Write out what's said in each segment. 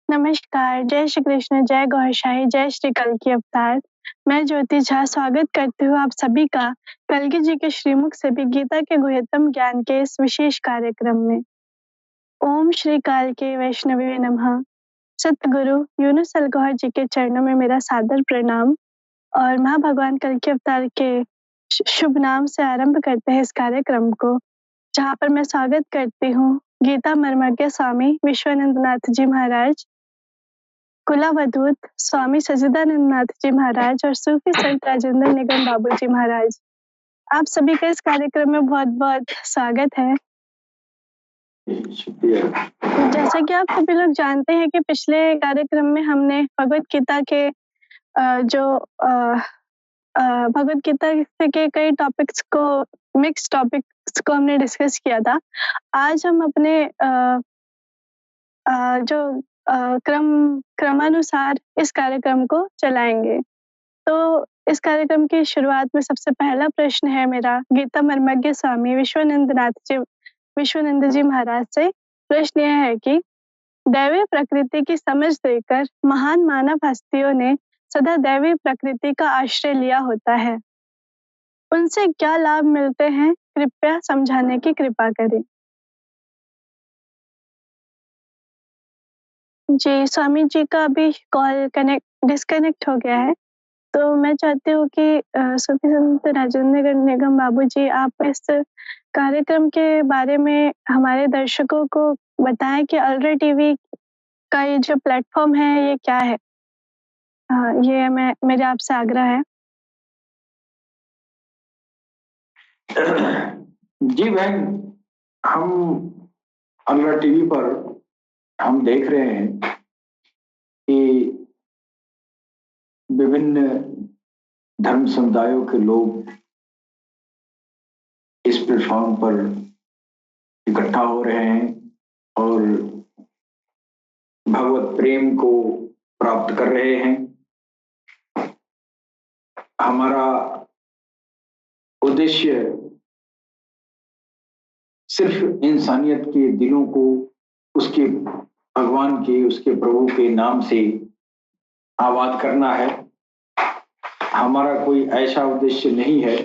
नमस्कार, जय श्री कृष्ण, जय गौरशाही, जय श्री कल्कि अवतार। मैं ज्योति झा स्वागत करती हूँ आप सभी का कल्कि जी के श्रीमुख से भी गीता के गुह्यतम ज्ञान के इस विशेष कार्यक्रम में। ओम श्री काल्के वैष्णवे नमः। सतगुरु यूनुस अलगौहर जी के चरणों में मेरा सादर प्रणाम और महा भगवान कल्कि अवतार के शुभ नाम से आरंभ करते हैं इस कार्यक्रम को, जहाँ पर मैं स्वागत करती हूँ गीता मर्मज्ञ स्वामी विश्वानंदनाथ जी महाराज, कुलावधूत स्वामी सच्चिदानंद नाथ जी महाराज और सूफी संत राजेंद्र निगम बाबू जी महाराज। आप सभी का इस कार्यक्रम में बहुत बहुत स्वागत है। जैसा कि आप सभी लोग जानते हैं कि पिछले कार्यक्रम में हमने भगवत गीता के भगवत गीता के कई टॉपिक्स को मिक्स टॉपिक्स को हमने डिस्कस किया था। आज हम अपने क्रमानुसार इस कार्यक्रम को चलाएंगे। तो इस कार्यक्रम की शुरुआत में सबसे पहला प्रश्न है मेरा गीता मर्मज्ञ स्वामी विश्वानंद जी महाराज से। प्रश्न यह है कि दैवी प्रकृति की समझ देकर महान मानव हस्तियों ने सदा दैवी प्रकृति का आश्रय लिया होता है, उनसे क्या लाभ मिलते हैं, कृपया समझाने की कृपा करें। जी, स्वामी जी का अभी कॉल डिस्कनेक्ट हो गया है, तो मैं चाहती हूँ कि सूफी संत राजेंद्र निगम बाबू जी आप इस कार्यक्रम के बारे में हमारे दर्शकों को बताएं कि अलरा टीवी का ये जो प्लेटफॉर्म है ये क्या है। ये मेरे आपसे आग्रह है। जी बहन, हम अलरा टीवी पर हम देख रहे हैं कि विभिन्न धर्म समुदायों के लोग इस प्लेटफॉर्म पर इकट्ठा हो रहे हैं और भगवत प्रेम को प्राप्त कर रहे हैं। हमारा उद्देश्य सिर्फ इंसानियत के दिलों को उसके भगवान के, उसके प्रभु के नाम से आबाद करना है। हमारा कोई ऐसा उद्देश्य नहीं है,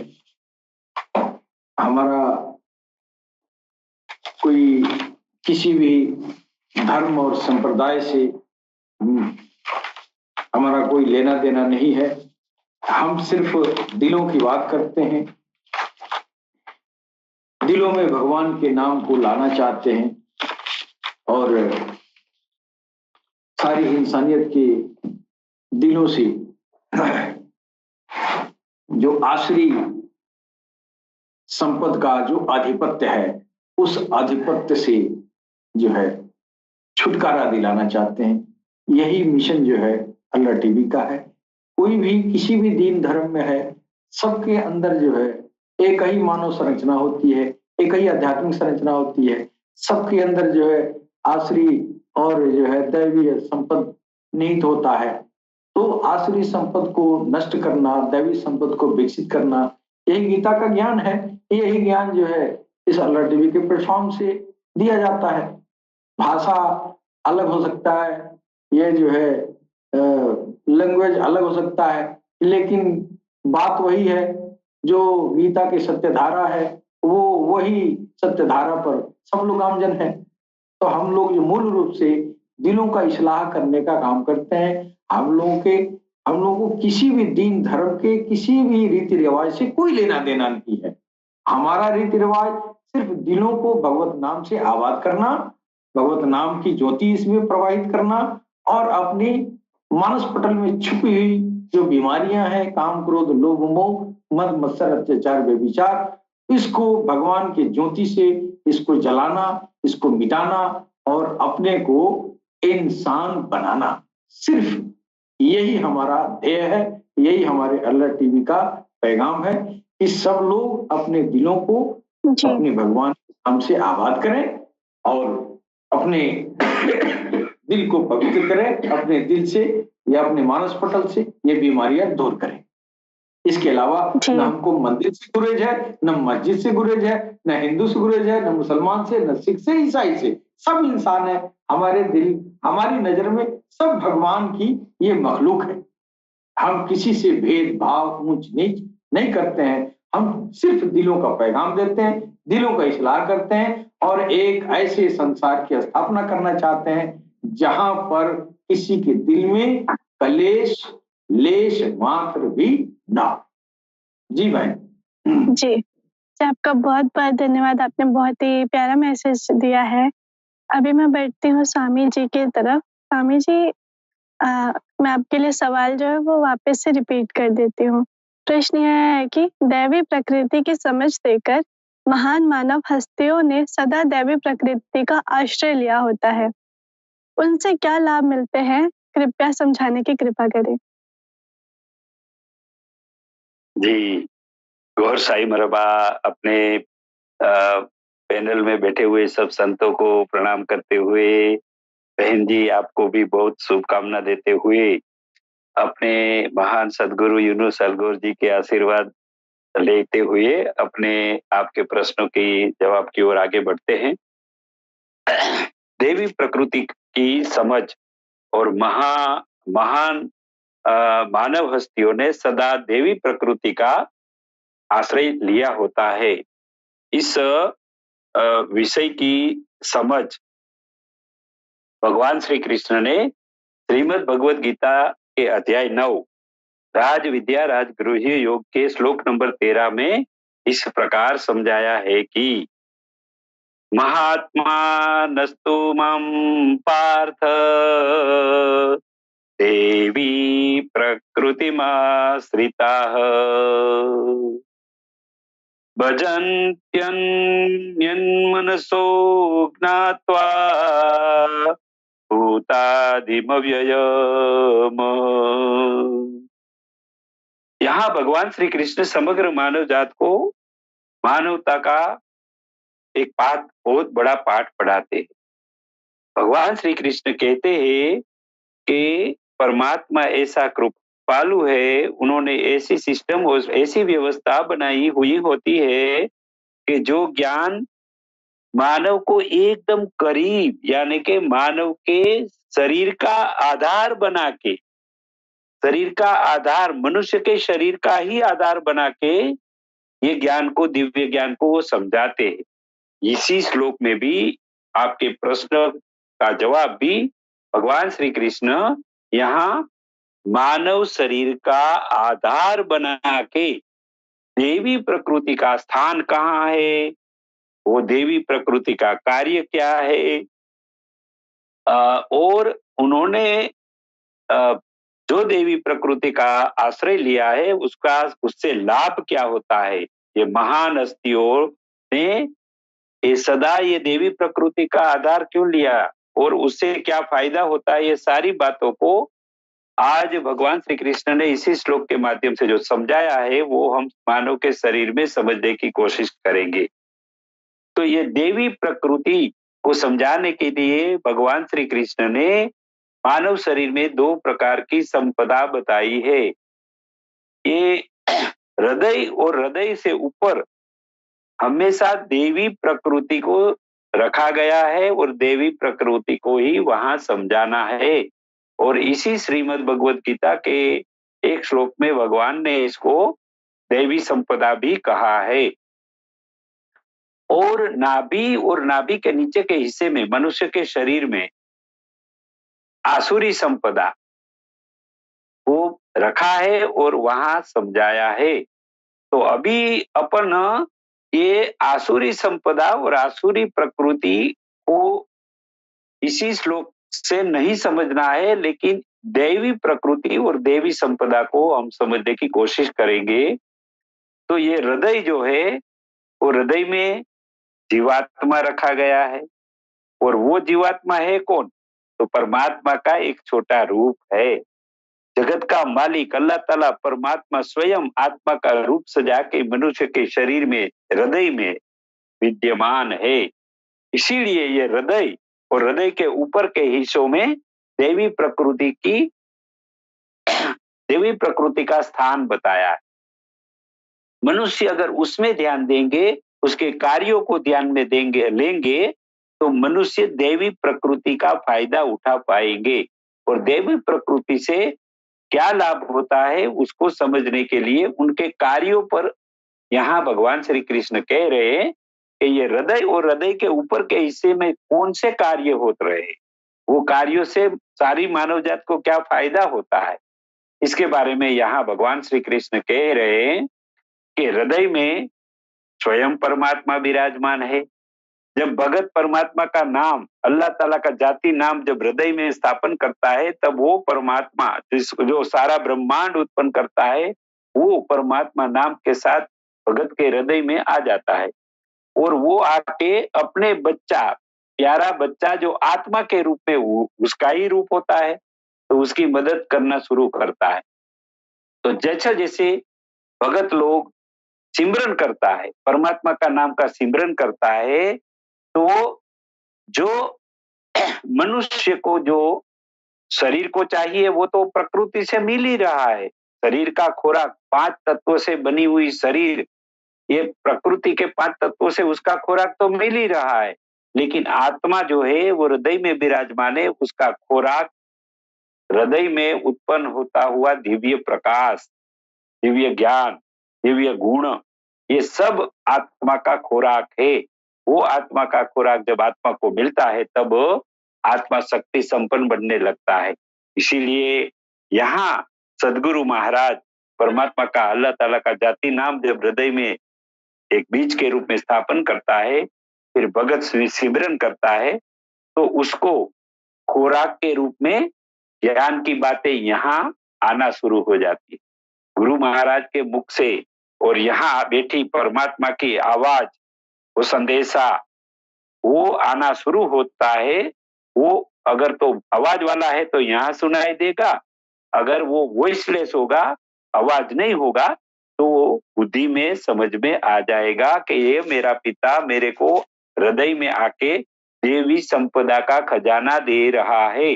हमारा कोई किसी भी धर्म और संप्रदाय से हमारा कोई लेना देना नहीं है। हम सिर्फ दिलों की बात करते हैं, दिलों में भगवान के नाम को लाना चाहते हैं और सारी इंसानियत के दिलों से जो आसुरी संपद का जो आधिपत्य है, उस आधिपत्य से जो है छुटकारा दिलाना चाहते हैं। यही मिशन जो है अलरा टीवी का है। कोई भी किसी भी दीन धर्म में है, सबके अंदर जो है एक ही मानव संरचना होती है, एक ही आध्यात्मिक संरचना होती है। सबके अंदर जो है आसुरी और जो है दैवीय संपद निहित होता है। तो आसुरी संपद को नष्ट करना, दैवी संपद को विकसित करना, यही गीता का ज्ञान है। यही ज्ञान जो है इस अलरा टीवी के प्लेटफॉर्म से दिया जाता है। भाषा अलग हो सकता है, ये जो है लैंग्वेज अलग हो सकता है, लेकिन बात वही है। जो गीता की सत्यधारा है वो वही सत्यधारा पर सब लोग आमजन है। तो हम लोग जो मूल रूप से दिलों का इस्लाह करने का काम करते हैं। हम लोगों को किसी भी दीन धर्म के किसी भी रीति रिवाज से कोई लेना देना नहीं है। हमारा रीति रिवाज सिर्फ दिलों को भगवत नाम से आबाद करना, भगवत नाम की ज्योति इसमें प्रवाहित करना और अपनी मानस पटल में छुपी हुई जो बीमारियां हैं, काम क्रोध लोभ मोह मद मत्सर अत्याचार व्यभिचार, इसको भगवान की ज्योति से इसको जलाना, इसको मिटाना और अपने को इंसान बनाना, सिर्फ यही हमारा ध्येय है। यही हमारे अलरा टीवी का पैगाम है कि सब लोग अपने दिलों को अपने भगवान के नाम से आबाद करें और अपने दिल को पवित्र करें, अपने दिल से या अपने मानस पटल से ये बीमारियां दूर करें। इसके अलावा न हमको मंदिर से गुरेज है, न मस्जिद से गुरेज है, न हिंदू से गुरेज है, न मुसलमान से, न सिख से, ईसाई से। सब इंसान है, हमारे दिल, हमारी नजर में सब भगवान की ये मखलूक है। हम किसी से भेदभाव, ऊंच नीच नहीं करते हैं। हम सिर्फ दिलों का पैगाम देते हैं, दिलों का इस्लाह करते हैं और एक ऐसे संसार की स्थापना करना चाहते हैं जहां पर किसी के दिल में कलेश, लेश मात्र भी ना हो। जी भाई। जी, जी आपका बहुत-बहुत धन्यवाद। आपने बहुत ही प्यारा मैसेज दिया है। अभी मैं बढ़ती हूँ स्वामी जी की तरफ। स्वामी जी, अ, मैं आपके लिए सवाल जो है वो वापस से रिपीट कर देती हूँ। प्रश्न यह है कि दैवी प्रकृति की समझ देकर महान मानव हस्तियों ने सदा दैवी प्रकृति का आश्रय लिया होता है। उनसे क्या लाभ मिलते हैं? कृपया समझाने की कृपा करें। जी, गौर साई मरहबा। अपने पैनल में बैठे हुए सब संतों को प्रणाम करते हुए, बहन जी आपको भी बहुत शुभकामना देते हुए, अपने महान सदगुरु यूनुस अलगोर जी के आशीर्वाद लेते हुए अपने आपके प्रश्नों की जवाब की ओर आगे बढ़ते हैं। देवी प्रकृति की समझ और महान मानव हस्तियों ने सदा देवी प्रकृति का आश्रय लिया होता है। इस विषय की समझ भगवान श्री कृष्ण ने श्रीमद् भगवद गीता के अध्याय 9 राज विद्या राजगृह्य योग के श्लोक नंबर 13 में इस प्रकार समझाया है कि महात्मा नस्तु मम पार्थ देवी प्रकृतिमाश्रिताः भजन्त्यन्यन्मनसो ज्ञात्वा भूतादिमव्ययम्। यहाँ भगवान श्री कृष्ण समग्र मानव जात को मानवता का एक बहुत बड़ा पाठ पढ़ाते हैं। भगवान श्री कृष्ण कहते हैं कि परमात्मा ऐसा कृपालु है, उन्होंने ऐसी सिस्टम और ऐसी व्यवस्था बनाई हुई होती है कि जो ज्ञान मानव को एकदम करीब, यानी कि मानव के शरीर का आधार बना के, शरीर का आधार मनुष्य के शरीर का ही आधार बना के ये ज्ञान को, दिव्य ज्ञान को वो समझाते हैं। इसी श्लोक में भी आपके प्रश्न का जवाब भी भगवान श्री कृष्ण यहाँ मानव शरीर का आधार बना के देवी प्रकृति का स्थान कहाँ है, वो देवी प्रकृति का कार्य क्या है, और उन्होंने जो देवी प्रकृति का आश्रय लिया है उसका, उससे लाभ क्या होता है। ये महान हस्तियों ने ये सदा ये देवी प्रकृति का आधार क्यों लिया और उससे क्या फायदा होता है, ये सारी बातों को आज भगवान श्री कृष्ण ने इसी श्लोक के माध्यम से जो समझाया है वो हम मानव के शरीर में समझने की कोशिश करेंगे। तो ये देवी प्रकृति को समझाने के लिए भगवान श्री कृष्ण ने मानव शरीर में दो प्रकार की संपदा बताई है। ये हृदय और हृदय से ऊपर हमेशा देवी प्रकृति को रखा गया है और देवी प्रकृति को ही वहां समझाना है। और इसी श्रीमद् भगवद गीता के एक श्लोक में भगवान ने इसको देवी संपदा भी कहा है। और नाभि के नीचे के हिस्से में मनुष्य के शरीर में आसुरी संपदा को रखा है और वहां समझाया है। तो अभी अपन ये आसुरी संपदा और आसुरी प्रकृति को इसी श्लोक से नहीं समझना है, लेकिन देवी प्रकृति और देवी संपदा को हम समझने की कोशिश करेंगे। तो ये हृदय जो है वो हृदय में जीवात्मा रखा गया है और वो जीवात्मा है कौन, तो परमात्मा का एक छोटा रूप है। जगत का मालिक अल्लाह ताला परमात्मा स्वयं आत्मा का रूप सजा के मनुष्य के शरीर में, हृदय में विद्यमान है। इसीलिए ये हृदय और हृदय के ऊपर के हिस्सों में देवी प्रकृति का स्थान बताया है। मनुष्य अगर उसमें ध्यान देंगे, उसके कार्यों को ध्यान में लेंगे तो मनुष्य देवी प्रकृति का फायदा उठा पाएंगे। और देवी प्रकृति से क्या लाभ होता है उसको समझने के लिए उनके कार्यों पर यहाँ भगवान श्री कृष्ण कह रहे हैं कि ये हृदय और हृदय के ऊपर के हिस्से में कौन से कार्य होत रहे हैं, वो कार्यों से सारी मानव जात को क्या फायदा होता है, इसके बारे में यहाँ भगवान श्री कृष्ण कह रहे हैं कि हृदय में स्वयं परमात्मा विराजमान है। जब भगत परमात्मा का नाम, अल्लाह ताला का जाति नाम जब हृदय में स्थापन करता है, तब वो परमात्मा जो सारा ब्रह्मांड उत्पन्न करता है, वो परमात्मा नाम के साथ भगत के हृदय में आ जाता है। और वो आके अपने बच्चा, प्यारा बच्चा जो आत्मा के रूप में उसका ही रूप होता है, तो उसकी मदद करना शुरू करता है। तो जैसे जैसे भगत लोग सिमरन करता है, परमात्मा का नाम का सिमरन करता है, तो जो मनुष्य को जो शरीर को चाहिए वो तो प्रकृति से मिल ही रहा है। शरीर का खुराक 5 तत्वों से बनी हुई शरीर, ये प्रकृति के 5 तत्वों से उसका खुराक तो मिल ही रहा है। लेकिन आत्मा जो है वो हृदय में विराजमान है, उसका खुराक हृदय में उत्पन्न होता हुआ दिव्य प्रकाश, दिव्य ज्ञान, दिव्य गुण, ये सब आत्मा का खुराक है। वो आत्मा का खुराक जब आत्मा को मिलता है तब आत्मा शक्ति संपन्न बनने लगता है। इसीलिए यहाँ सदगुरु महाराज परमात्मा का, अल्लाह ताला का जाति नाम जब हृदय में एक बीज के रूप में स्थापन करता है, फिर भगत सिमरन करता है, तो उसको खुराक के रूप में ज्ञान की बातें यहाँ आना शुरू हो जाती है गुरु महाराज के मुख से। और यहाँ बैठी परमात्मा की आवाज, वो संदेशा वो आना शुरू होता है। वो अगर तो आवाज वाला है तो यहाँ सुनाई देगा, अगर वो वॉइसलेस होगा, आवाज नहीं होगा, तो बुद्धि में समझ में आ जाएगा कि ये मेरा पिता मेरे को हृदय में आके देवी संपदा का खजाना दे रहा है।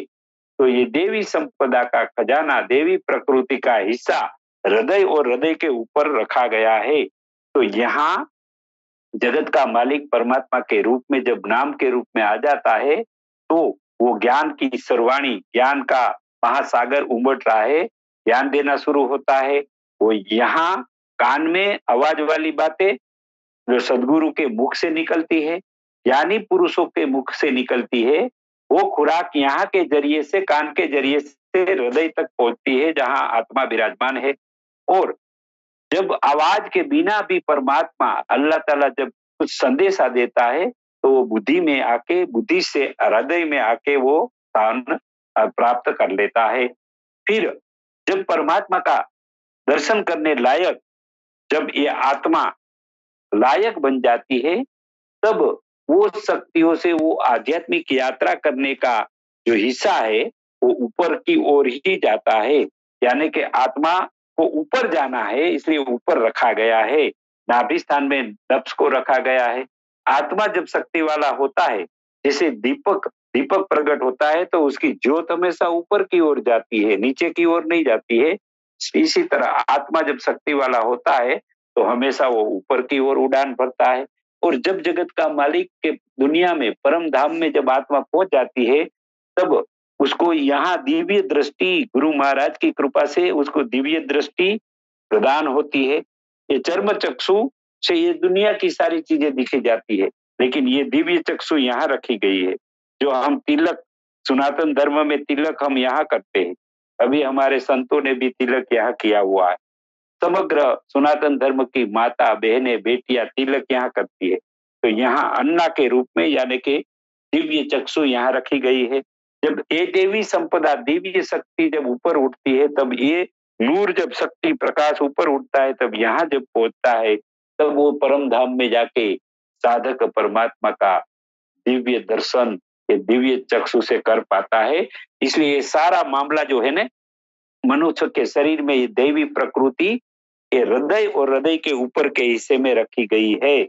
तो ये देवी संपदा का खजाना, देवी प्रकृति का हिस्सा हृदय और हृदय के ऊपर रखा गया है। तो यहाँ जगत का मालिक परमात्मा के रूप में जब नाम के रूप में आ जाता है, तो वो ज्ञान की सर्वाणी, ज्ञान का महासागर उमड़ रहा है, ज्ञान देना शुरू होता है। वो यहाँ कान में आवाज वाली बातें जो सदगुरु के मुख से निकलती है, ज्ञानी पुरुषों के मुख से निकलती है, वो खुराक यहाँ के जरिए से, कान के जरिए से हृदय तक पहुंचती है जहाँ आत्मा विराजमान है। और जब आवाज के बिना भी परमात्मा अल्लाह ताला जब कुछ संदेशा देता है, तो वो बुद्धि में आके, बुद्धि से हृदय में आके वो स्थान प्राप्त कर लेता है। फिर जब परमात्मा का दर्शन करने लायक, जब ये आत्मा लायक बन जाती है, तब वो शक्तियों से वो आध्यात्मिक यात्रा करने का जो हिस्सा है वो ऊपर की ओर ही जाता है। यानी कि आत्मा को ऊपर जाना है, इसलिए ऊपर रखा गया है, नाभि स्थान में नफ्स को रखा गया है। आत्मा जब शक्ति वाला होता है, जैसे दीपक प्रकट होता है तो उसकी ज्योत हमेशा ऊपर की ओर जाती है, नीचे की ओर नहीं जाती है। इसी तरह आत्मा जब शक्ति वाला होता है तो हमेशा वो ऊपर की ओर उड़ान भरता है। और जब जगत का मालिक के दुनिया में, परम धाम में जब आत्मा पहुंच जाती है, तब उसको यहाँ दिव्य दृष्टि, गुरु महाराज की कृपा से उसको दिव्य दृष्टि प्रदान होती है। ये चर्म चक्षु से ये दुनिया की सारी चीजें दिखी जाती है, लेकिन ये दिव्य चक्षु यहाँ रखी गई है। जो हम तिलक, सनातन धर्म में तिलक हम यहाँ करते हैं, अभी हमारे संतों ने भी तिलक यहाँ किया हुआ है। समग्र सनातन धर्म की माता, बहनें, बेटियां तिलक यहाँ करती है। तो यहाँ अन्ना के रूप में, यानी कि दिव्य चक्षु यहाँ रखी गई है। जब ये देवी संपदा, दिव्य शक्ति जब ऊपर उठती है, तब ये नूर, जब शक्ति प्रकाश ऊपर उठता है, तब यहाँ जब पहुंचता है, तब वो परम धाम में जाके साधक परमात्मा का दिव्य दर्शन ये दिव्य चक्षु से कर पाता है। इसलिए ये सारा मामला जो है ना, मनुष्य के शरीर में ये देवी प्रकृति ये हृदय और हृदय के ऊपर के हिस्से में रखी गई है,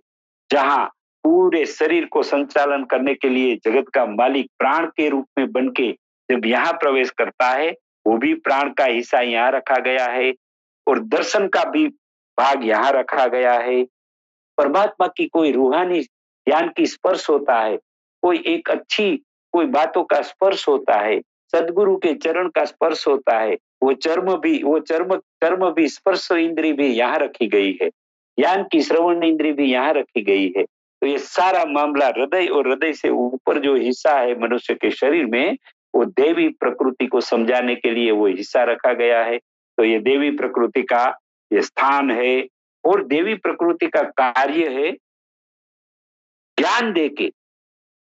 जहां पूरे शरीर को संचालन करने के लिए जगत का मालिक प्राण के रूप में बनके जब यहाँ प्रवेश करता है, वो भी प्राण का हिस्सा यहाँ रखा गया है। और दर्शन का भी भाग यहाँ रखा गया है। परमात्मा की कोई रूहानी ज्ञान की स्पर्श होता है, कोई एक अच्छी कोई बातों का स्पर्श होता है, सदगुरु के चरण का स्पर्श होता है, वो चर्म भी स्पर्श इंद्री भी यहाँ रखी गई है, ज्ञान की श्रवण इंद्री भी यहाँ रखी गई है। तो ये सारा मामला हृदय और हृदय से ऊपर जो हिस्सा है मनुष्य के शरीर में, वो देवी प्रकृति को समझाने के लिए वो हिस्सा रखा गया है। तो ये देवी प्रकृति का ये स्थान है और देवी प्रकृति का कार्य है ज्ञान देके,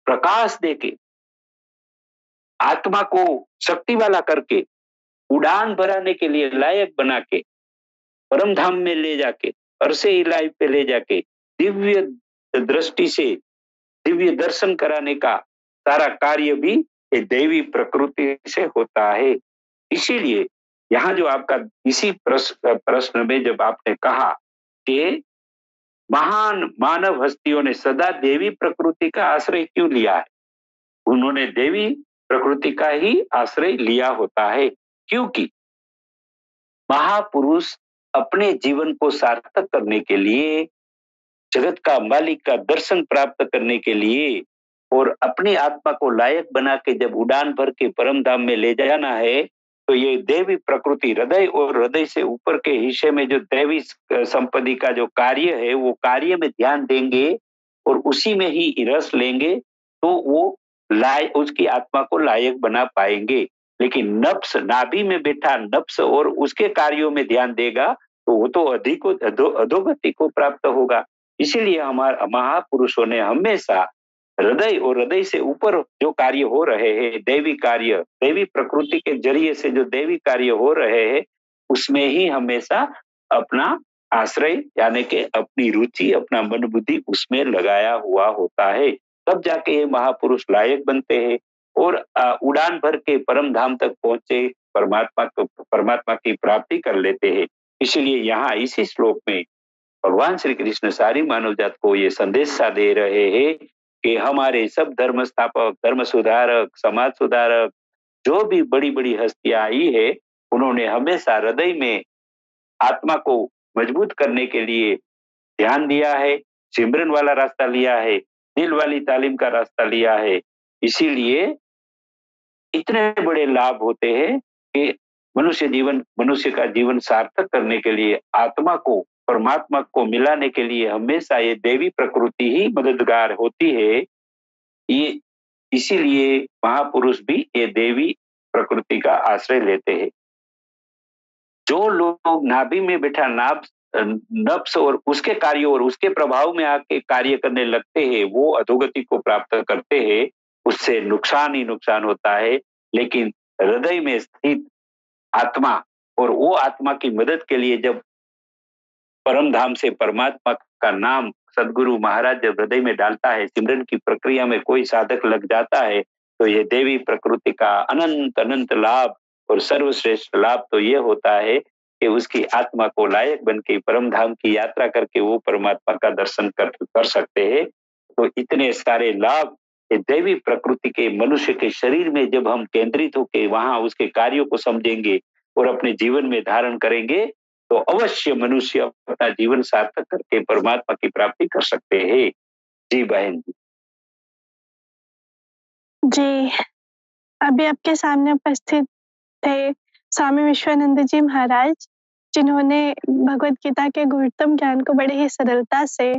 प्रकाश देके, आत्मा को शक्ति वाला करके, उड़ान भराने के लिए लायक बना के, परम धाम में ले जाके, अरसे इलाही पे ले जाके, दिव्य दृष्टि से दिव्य दर्शन कराने का सारा कार्य भी ये देवी प्रकृति से होता है। इसीलिए यहाँ जो आपका इसी प्रश्न में जब आपने कहा कि महान मानव हस्तियों ने सदा देवी प्रकृति का आश्रय क्यों लिया है, उन्होंने देवी प्रकृति का ही आश्रय लिया होता है, क्योंकि महापुरुष अपने जीवन को सार्थक करने के लिए, जगत का मालिक का दर्शन प्राप्त करने के लिए और अपनी आत्मा को लायक बना के जब उड़ान भर के परम धाम में ले जाना है, तो ये देवी प्रकृति हृदय और हृदय से ऊपर के हिस्से में जो दैवी संपत्ति का जो कार्य है, वो कार्य में ध्यान देंगे और उसी में ही रस लेंगे, तो वो उसकी आत्मा को लायक बना पाएंगे। लेकिन नफ्स, नाभि में बैठा नफ्स और उसके कार्यों में ध्यान देगा, तो वो तो अधिक अधोगति को प्राप्त होगा। इसीलिए हमारे महापुरुषों ने हमेशा हृदय और हृदय से ऊपर जो कार्य हो रहे हैं, दैवी कार्य, दैवी प्रकृति के जरिए से जो दैवी कार्य हो रहे हैं, उसमें ही हमेशा अपना आश्रय यानी कि अपनी रुचि, अपना मन बुद्धि उसमें लगाया हुआ होता है। तब जाके ये महापुरुष लायक बनते हैं और उड़ान भर के परम धाम तक पहुंचे, परमात्मा की प्राप्ति कर लेते हैं। इसलिए यहाँ इसी श्लोक में भगवान श्री कृष्ण सारी मानव जात को ये संदेश दे रहे हैं कि हमारे सब धर्म स्थापक, धर्म सुधारक, समाज सुधारक, जो भी बड़ी बड़ी हस्तियां आई है, उन्होंने हमेशा हृदय में आत्मा को मजबूत करने के लिए ध्यान दिया है, सिमरन वाला रास्ता लिया है, दिल वाली तालीम का रास्ता लिया है। इसीलिए इतने बड़े लाभ होते हैं कि मनुष्य का जीवन सार्थक करने के लिए, आत्मा को परमात्मा को मिलाने के लिए हमेशा ये देवी प्रकृति ही मददगार होती है। ये इसीलिए महापुरुष भी ये देवी प्रकृति का आश्रय लेते हैं। जो लोग नाभि में बैठा नफ्स और उसके कार्यों और उसके प्रभाव में आके कार्य करने लगते हैं, वो अधोगति को प्राप्त करते हैं, उससे नुकसान ही नुकसान होता है। लेकिन हृदय में स्थित आत्मा और वो आत्मा की मदद के लिए जब परम धाम से परमात्मा का नाम सदगुरु महाराज जब हृदय में डालता है, सिमरन की प्रक्रिया में कोई साधक लग जाता है, तो ये देवी प्रकृति का अनंत अनंत लाभ और सर्वश्रेष्ठ लाभ तो ये होता है कि उसकी आत्मा को लायक बन के परम धाम की यात्रा करके वो परमात्मा का दर्शन कर सकते हैं। तो इतने सारे लाभ ये देवी प्रकृति के मनुष्य के शरीर में जब हम केंद्रित होकर वहां उसके कार्यों को समझेंगे और अपने जीवन में धारण करेंगे, तो अवश्य मनुष्य अपना जीवन सार्थक करके परमात्मा की प्राप्ति कर सकते हैं। जी बहन जी। जी, अभी आपके सामने उपस्थित थे स्वामी विश्वानंद जी महाराज, जिन्होंने भगवत गीता के गुरुतम ज्ञान को बड़े ही सरलता से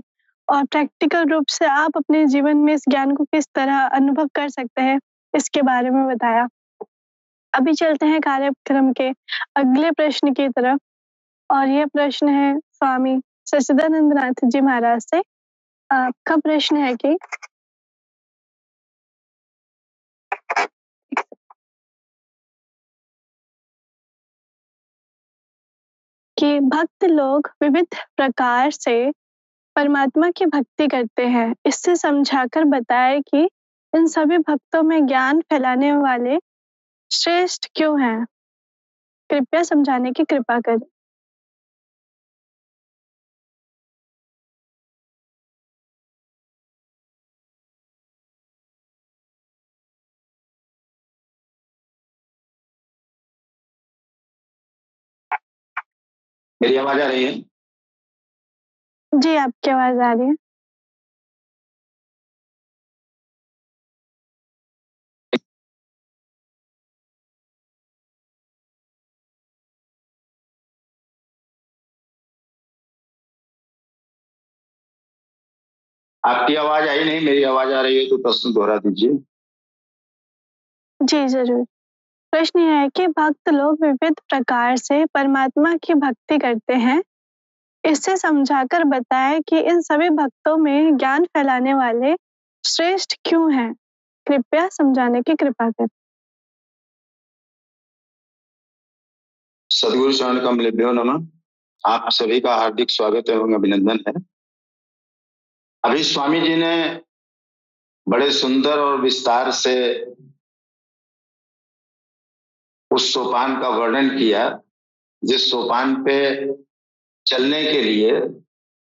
और प्रैक्टिकल रूप से आप अपने जीवन में इस ज्ञान को किस तरह अनुभव कर सकते हैं, इसके बारे में बताया। अभी चलते हैं कार्यक्रम के अगले प्रश्न की तरफ, और यह प्रश्न है स्वामी सच्चिदानंद नाथ जी महाराज से। आपका प्रश्न है कि भक्त लोग विविध प्रकार से परमात्मा की भक्ति करते हैं, इससे समझाकर बताएं कि इन सभी भक्तों में ज्ञान फैलाने वाले श्रेष्ठ क्यों हैं? कृपया समझाने की कृपा करें। मेरी आवाज आ रही है? जी, आपकी आवाज आ रही है। आपकी आवाज आई नहीं, मेरी आवाज आ रही है तो प्रश्न दोहरा दीजिए। जी जरूर। प्रश्न यह है कि भक्त लोग विविध प्रकार से परमात्मा की भक्ति करते हैं, इससे समझाकर बताएं कि इन सभी भक्तों में ज्ञान फैलाने वाले श्रेष्ठ क्यों हैं। कृपया समझाने की कृपा करें। सदगुरु शरण कमलेभ्यो नमः। आप सभी का हार्दिक स्वागत एवं अभिनंदन है। अभी स्वामी जी ने बड़े सुंदर और विस्तार से उस सोपान का वर्णन किया, जिस सोपान पे चलने के लिए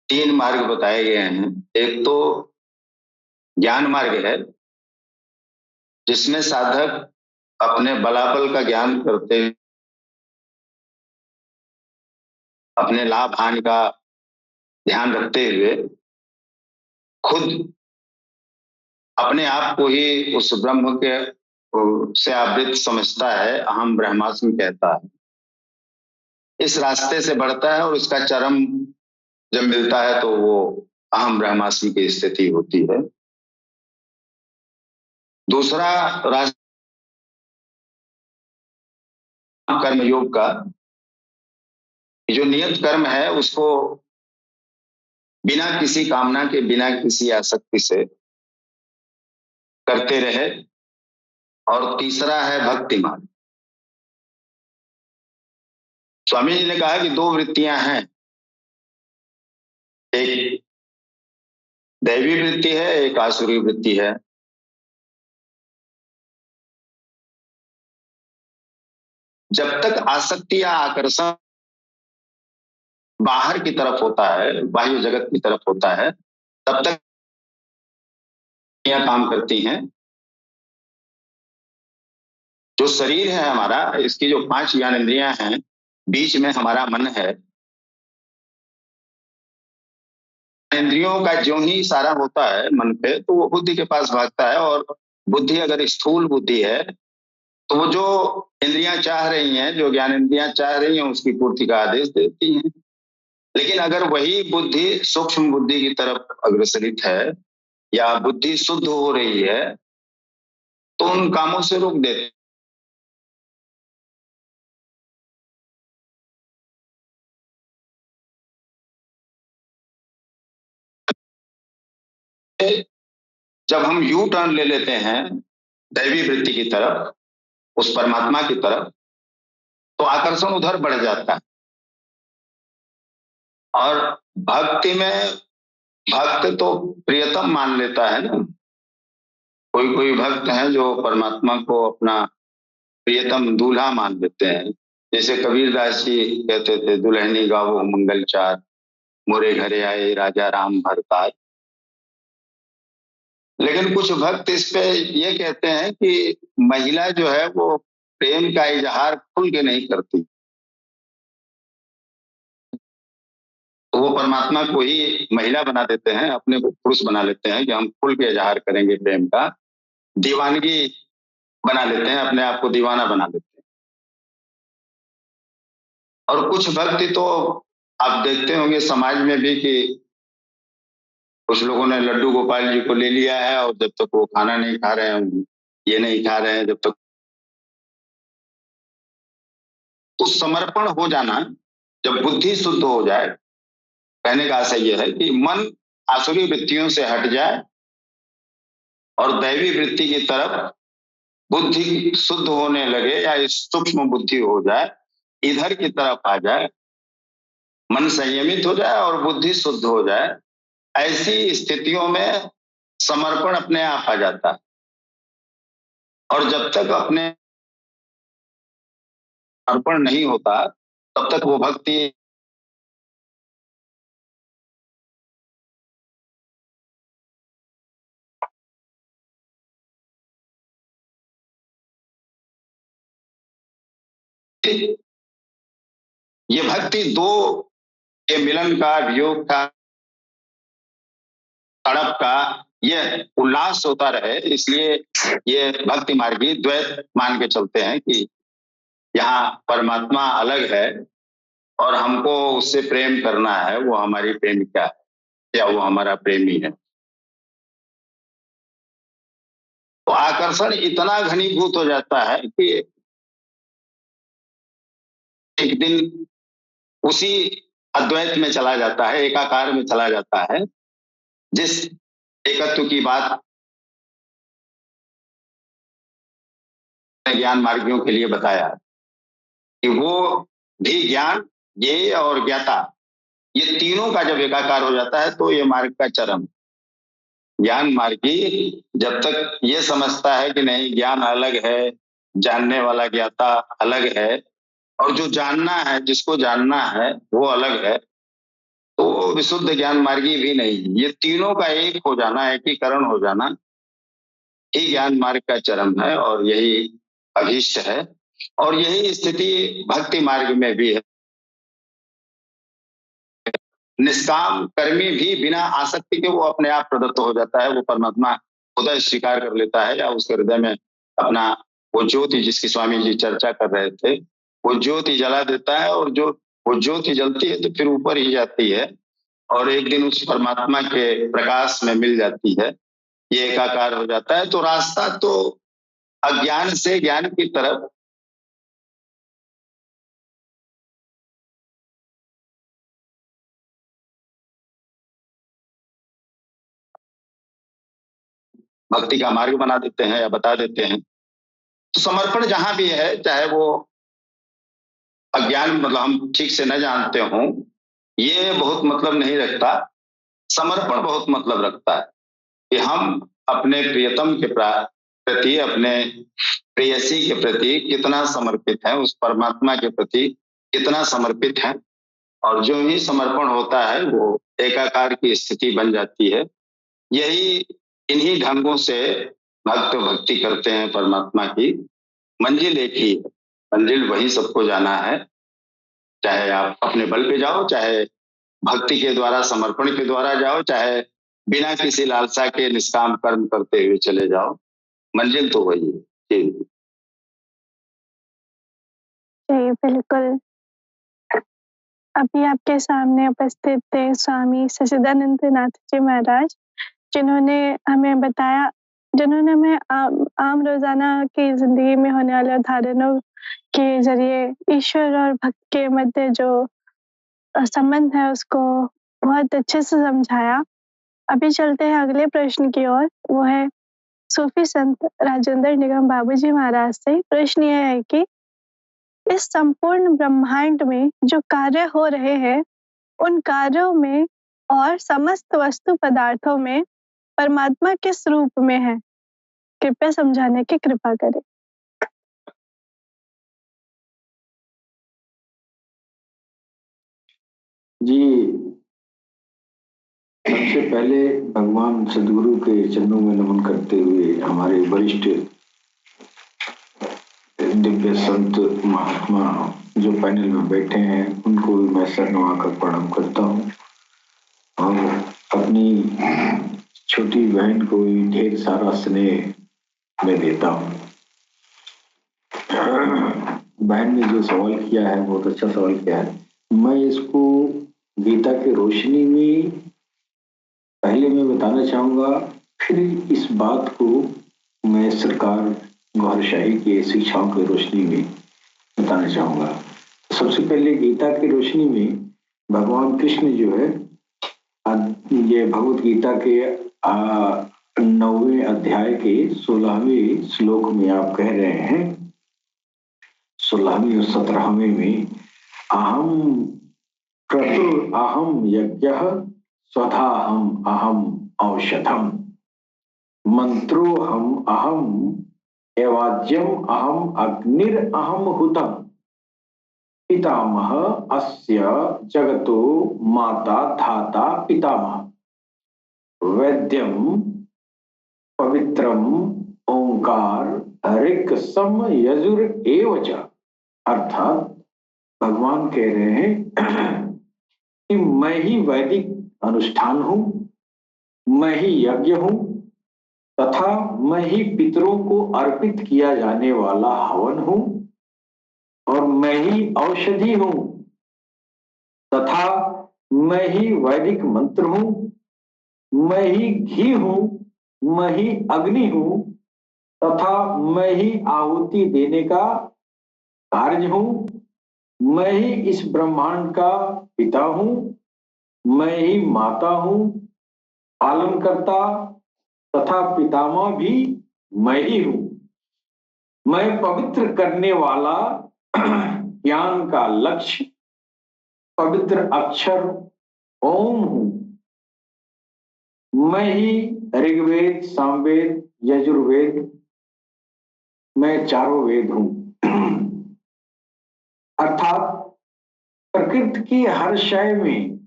3 मार्ग बताए गए हैं। एक तो ज्ञान मार्ग है, जिसमें साधक अपने बलाबल का ज्ञान करते, अपने लाभ हानि का ध्यान रखते हुए खुद अपने आप को ही उस ब्रह्म के से आवृत समझता है, अहम ब्रह्मास्मि कहता है। इस रास्ते से बढ़ता है और इसका चरम जब मिलता है तो वो अहम ब्रह्मास्मि की स्थिति होती है। दूसरा रास्ता कर्म योग का, जो नियत कर्म है उसको बिना किसी कामना के, बिना किसी आसक्ति से करते रहे। और तीसरा है भक्ति मार्ग। स्वामी जी ने कहा कि 2 वृत्तियां हैं, एक दैवी वृत्ति है, एक आसुरी वृत्ति है। जब तक आसक्ति या आकर्षण बाहर की तरफ होता है, बाह्य जगत की तरफ होता है, तब तक यह काम करती हैं। जो शरीर है हमारा, इसकी जो 5 ज्ञानेंद्रियां हैं, बीच में हमारा मन है। इंद्रियों का जो ही इशारा होता है मन पे, तो वो बुद्धि के पास भागता है। और बुद्धि अगर स्थूल बुद्धि है तो वो जो इंद्रियां चाह रही हैं, जो ज्ञान इंद्रियां चाह रही हैं, उसकी पूर्ति का आदेश देती हैं। लेकिन अगर वही बुद्धि सूक्ष्म बुद्धि की तरफ अग्रसरित है या बुद्धि शुद्ध हो रही है, तो उन कामों से रोक देते। जब हम यू टर्न ले लेते हैं दैवी वृत्ति की तरफ, उस परमात्मा की तरफ, तो आकर्षण उधर बढ़ जाता है। और भक्ति में भक्त तो प्रियतम मान लेता है ना। कोई कोई भक्त हैं जो परमात्मा को अपना प्रियतम दूल्हा मान लेते हैं। जैसे कबीरदास जी कहते थे, दुल्हनी गावो मंगल चार, मोरे घरे आए राजा राम भरतार। लेकिन कुछ भक्त इस पे ये कहते हैं कि महिला जो है वो प्रेम का इजहार खुल के नहीं करती, तो वो परमात्मा को ही महिला बना देते हैं, अपने को पुरुष बना लेते हैं कि हम खुल के इजहार करेंगे प्रेम का। दीवानगी बना लेते हैं, अपने आप को दीवाना बना लेते हैं। और कुछ भक्ति तो आप देखते होंगे समाज में भी कि कुछ लोगों ने लड्डू गोपाल जी को ले लिया है, और जब तक वो खाना नहीं खा रहे हैं, ये नहीं खा रहे हैं, जब तक तो समर्पण हो जाना, जब बुद्धि शुद्ध हो जाए। कहने का आशय यह है कि मन आसुरी वृत्तियों से हट जाए और दैवी वृत्ति की तरफ बुद्धि शुद्ध होने लगे, या सूक्ष्म बुद्धि हो जाए, इधर की तरफ आ जाए, मन संयमित हो जाए और बुद्धि शुद्ध हो जाए। ऐसी स्थितियों में समर्पण अपने आप आ जाता है। और जब तक अपने अर्पण नहीं होता, तब तक वो भक्ति ये भक्ति 2 के मिलन का, वियोग का, तड़प का ये उल्लास होता रहे। इसलिए ये भक्ति मार्गी द्वैत मान के चलते हैं कि यहाँ परमात्मा अलग है और हमको उससे प्रेम करना है, वो हमारी प्रेमिका है या वो हमारा प्रेमी है। तो आकर्षण इतना घनीभूत हो जाता है कि एक दिन उसी अद्वैत में चला जाता है, एकाकार में चला जाता है, जिस एकत्व की बात ज्ञान मार्गियों के लिए बताया कि वो भी ज्ञान, ये और ज्ञाता, ये तीनों का जब एकाकार हो जाता है तो ये मार्ग का चरम। ज्ञान मार्गी जब तक ये समझता है कि नहीं ज्ञान अलग है, जानने वाला ज्ञाता अलग है, और जो जानना है, जिसको जानना है वो अलग है, तो वो विशुद्ध ज्ञान मार्गी भी नहीं। ये तीनों का एक हो जाना, एकीकरण हो जाना ही ज्ञान मार्ग का चरम है, और यही अभीष्ट है, और यही स्थिति भक्ति मार्ग में भी है। निष्काम कर्मी भी बिना आसक्ति के वो अपने आप प्रदत्त हो जाता है, वो परमात्मा खुदा स्वीकार कर लेता है, या उसके हृदय में अपना वो ज्योति, जिसकी स्वामी जी चर्चा कर रहे थे, वो ज्योति जला देता है, और जो वो ज्योति जलती है तो फिर ऊपर ही जाती है, और एक दिन उस परमात्मा के प्रकाश में मिल जाती है, ये एकाकार हो जाता है। तो रास्ता तो अज्ञान से ज्ञान की तरफ भक्ति का मार्ग बना देते हैं या बता देते हैं। तो समर्पण जहां भी है, चाहे वो अज्ञान मतलब हम ठीक से न जानते हों, ये बहुत मतलब नहीं रखता। समर्पण बहुत मतलब रखता है कि हम अपने प्रियतम के प्रति, अपने प्रेयसी के प्रति कितना समर्पित है, उस परमात्मा के प्रति कितना समर्पित है। और जो ही समर्पण होता है वो एकाकार की स्थिति बन जाती है। यही इन्हीं ढंगों से भक्त भक्ति करते हैं परमात्मा की। मंजिल एक ही है, मंजिल वही सबको जाना है, चाहे आप अपने बल पे जाओ, चाहे भक्ति के द्वारा, समर्पण के द्वारा जाओ, चाहे बिना किसी लालसा के निष्काम कर्म करते हुए चले जाओ, मंजिल तो वही है। जी जी बिल्कुल। अभी आपके सामने उपस्थित थे स्वामी सच्चिदानंदनाथ जी महाराज, जिन्होंने हमें बताया, जिन्होंने हमें आम रोजाना की जिंदगी में होने वाले उदाहरणों के जरिए ईश्वर और भक्त के मध्य जो संबंध है उसको बहुत अच्छे से समझाया। अभी चलते हैं अगले प्रश्न की ओर। वो है सूफी संत राजेंद्र निगम बाबूजी महाराज से। प्रश्न यह है कि इस संपूर्ण ब्रह्मांड में जो कार्य हो रहे हैं, उन कार्यों में और समस्त वस्तु पदार्थों में परमात्मा किस रूप में है? कृपया समझाने की कृपा करें। जी, सबसे पहले भगवान सदगुरु के चरणों में नमन करते हुए हमारे वरिष्ठ दिव्य संत महात्मा जो पैनल में बैठे हैं उनको भी मैं सर नवाकर प्रणाम करता हूँ, और अपनी छोटी बहन को भी ढेर सारा स्नेह में देता हूँ। बहन ने जो सवाल किया है बहुत अच्छा सवाल किया है। मैं इसको गीता की रोशनी में पहले मैं बताना चाहूंगा, फिर इस बात को मैं सरकार गौरशाही के शिक्षाओं की रोशनी में बताना चाहूंगा। सबसे पहले गीता की रोशनी में भगवान कृष्ण जो है, ये भगवत गीता के 9वें अध्याय के 16वें श्लोक में आप कह रहे हैं, 16वें और 17वें में, अहम क्रतुर अहम यज्ञ स्वधाहम अहम औषधम मंत्रो हम अहम एवाज्यम अहम अग्निर अहम हुतम पितामह अस्य जगतो माता धाता पितामह वैद्यम पवित्रम ओंकार ऋक् सम यजुर एवच। अर्थात भगवान कह रहे हैं कि मैं ही वैदिक अनुष्ठान हूं, मैं ही यज्ञ हूं, तथा मैं ही पितरों को अर्पित किया जाने वाला हवन हूं, और मैं ही औषधि हूं, तथा मैं ही वैदिक मंत्र हूं, मैं ही घी हूं, मैं ही अग्नि हूं, तथा मैं ही आहुति देने का कार्य हूं, मैं ही इस ब्रह्मांड का पिता हूं, मैं ही माता हूं, पालन करता तथा पितामह भी मैं ही हूं। मैं पवित्र करने वाला ज्ञान का लक्ष्य पवित्र अक्षर ओम हूं। मैं ही ऋग्वेद, सामवेद, यजुर्वेद, मैं चारों वेद हूं। अर्थात प्रकृति की हर शय में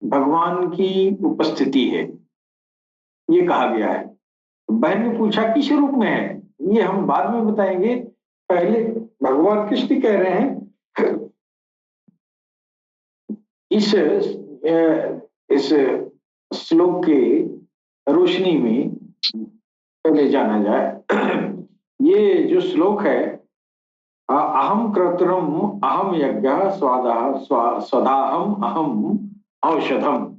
भगवान की उपस्थिति है, ये कहा गया है। बहन ने पूछा किस रूप में है, ये हम बाद में बताएंगे। पहले भगवान कृष्ण कह रहे हैं इस श्लोक के रोशनी में पहले जाना जाए। ये जो श्लोक है, अहम कर्तृम अहम यज्ञ स्वदाहम अहम औषधम,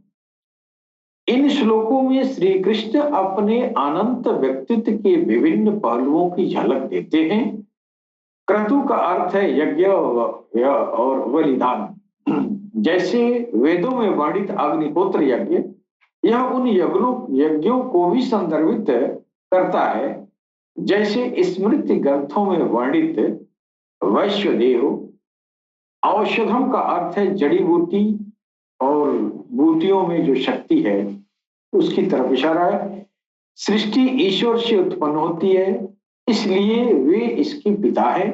इन श्लोकों में श्री कृष्ण अपने अनंत व्यक्तित्व के विभिन्न पहलुओं की झलक देते हैं। क्रतु का अर्थ है यज्ञ और बलिदान। जैसे वेदों में वर्णित अग्निहोत्र यज्ञ, यह उन यज्ञों को भी संदर्भित करता है जैसे स्मृति ग्रंथों में वर्णित वैश्वदेव। औषधम का अर्थ है जड़ी बूटी और बूटियों में जो शक्ति है उसकी तरफ इशारा है। सृष्टि ईश्वर से उत्पन्न होती है, इसलिए वे इसके पिता हैं।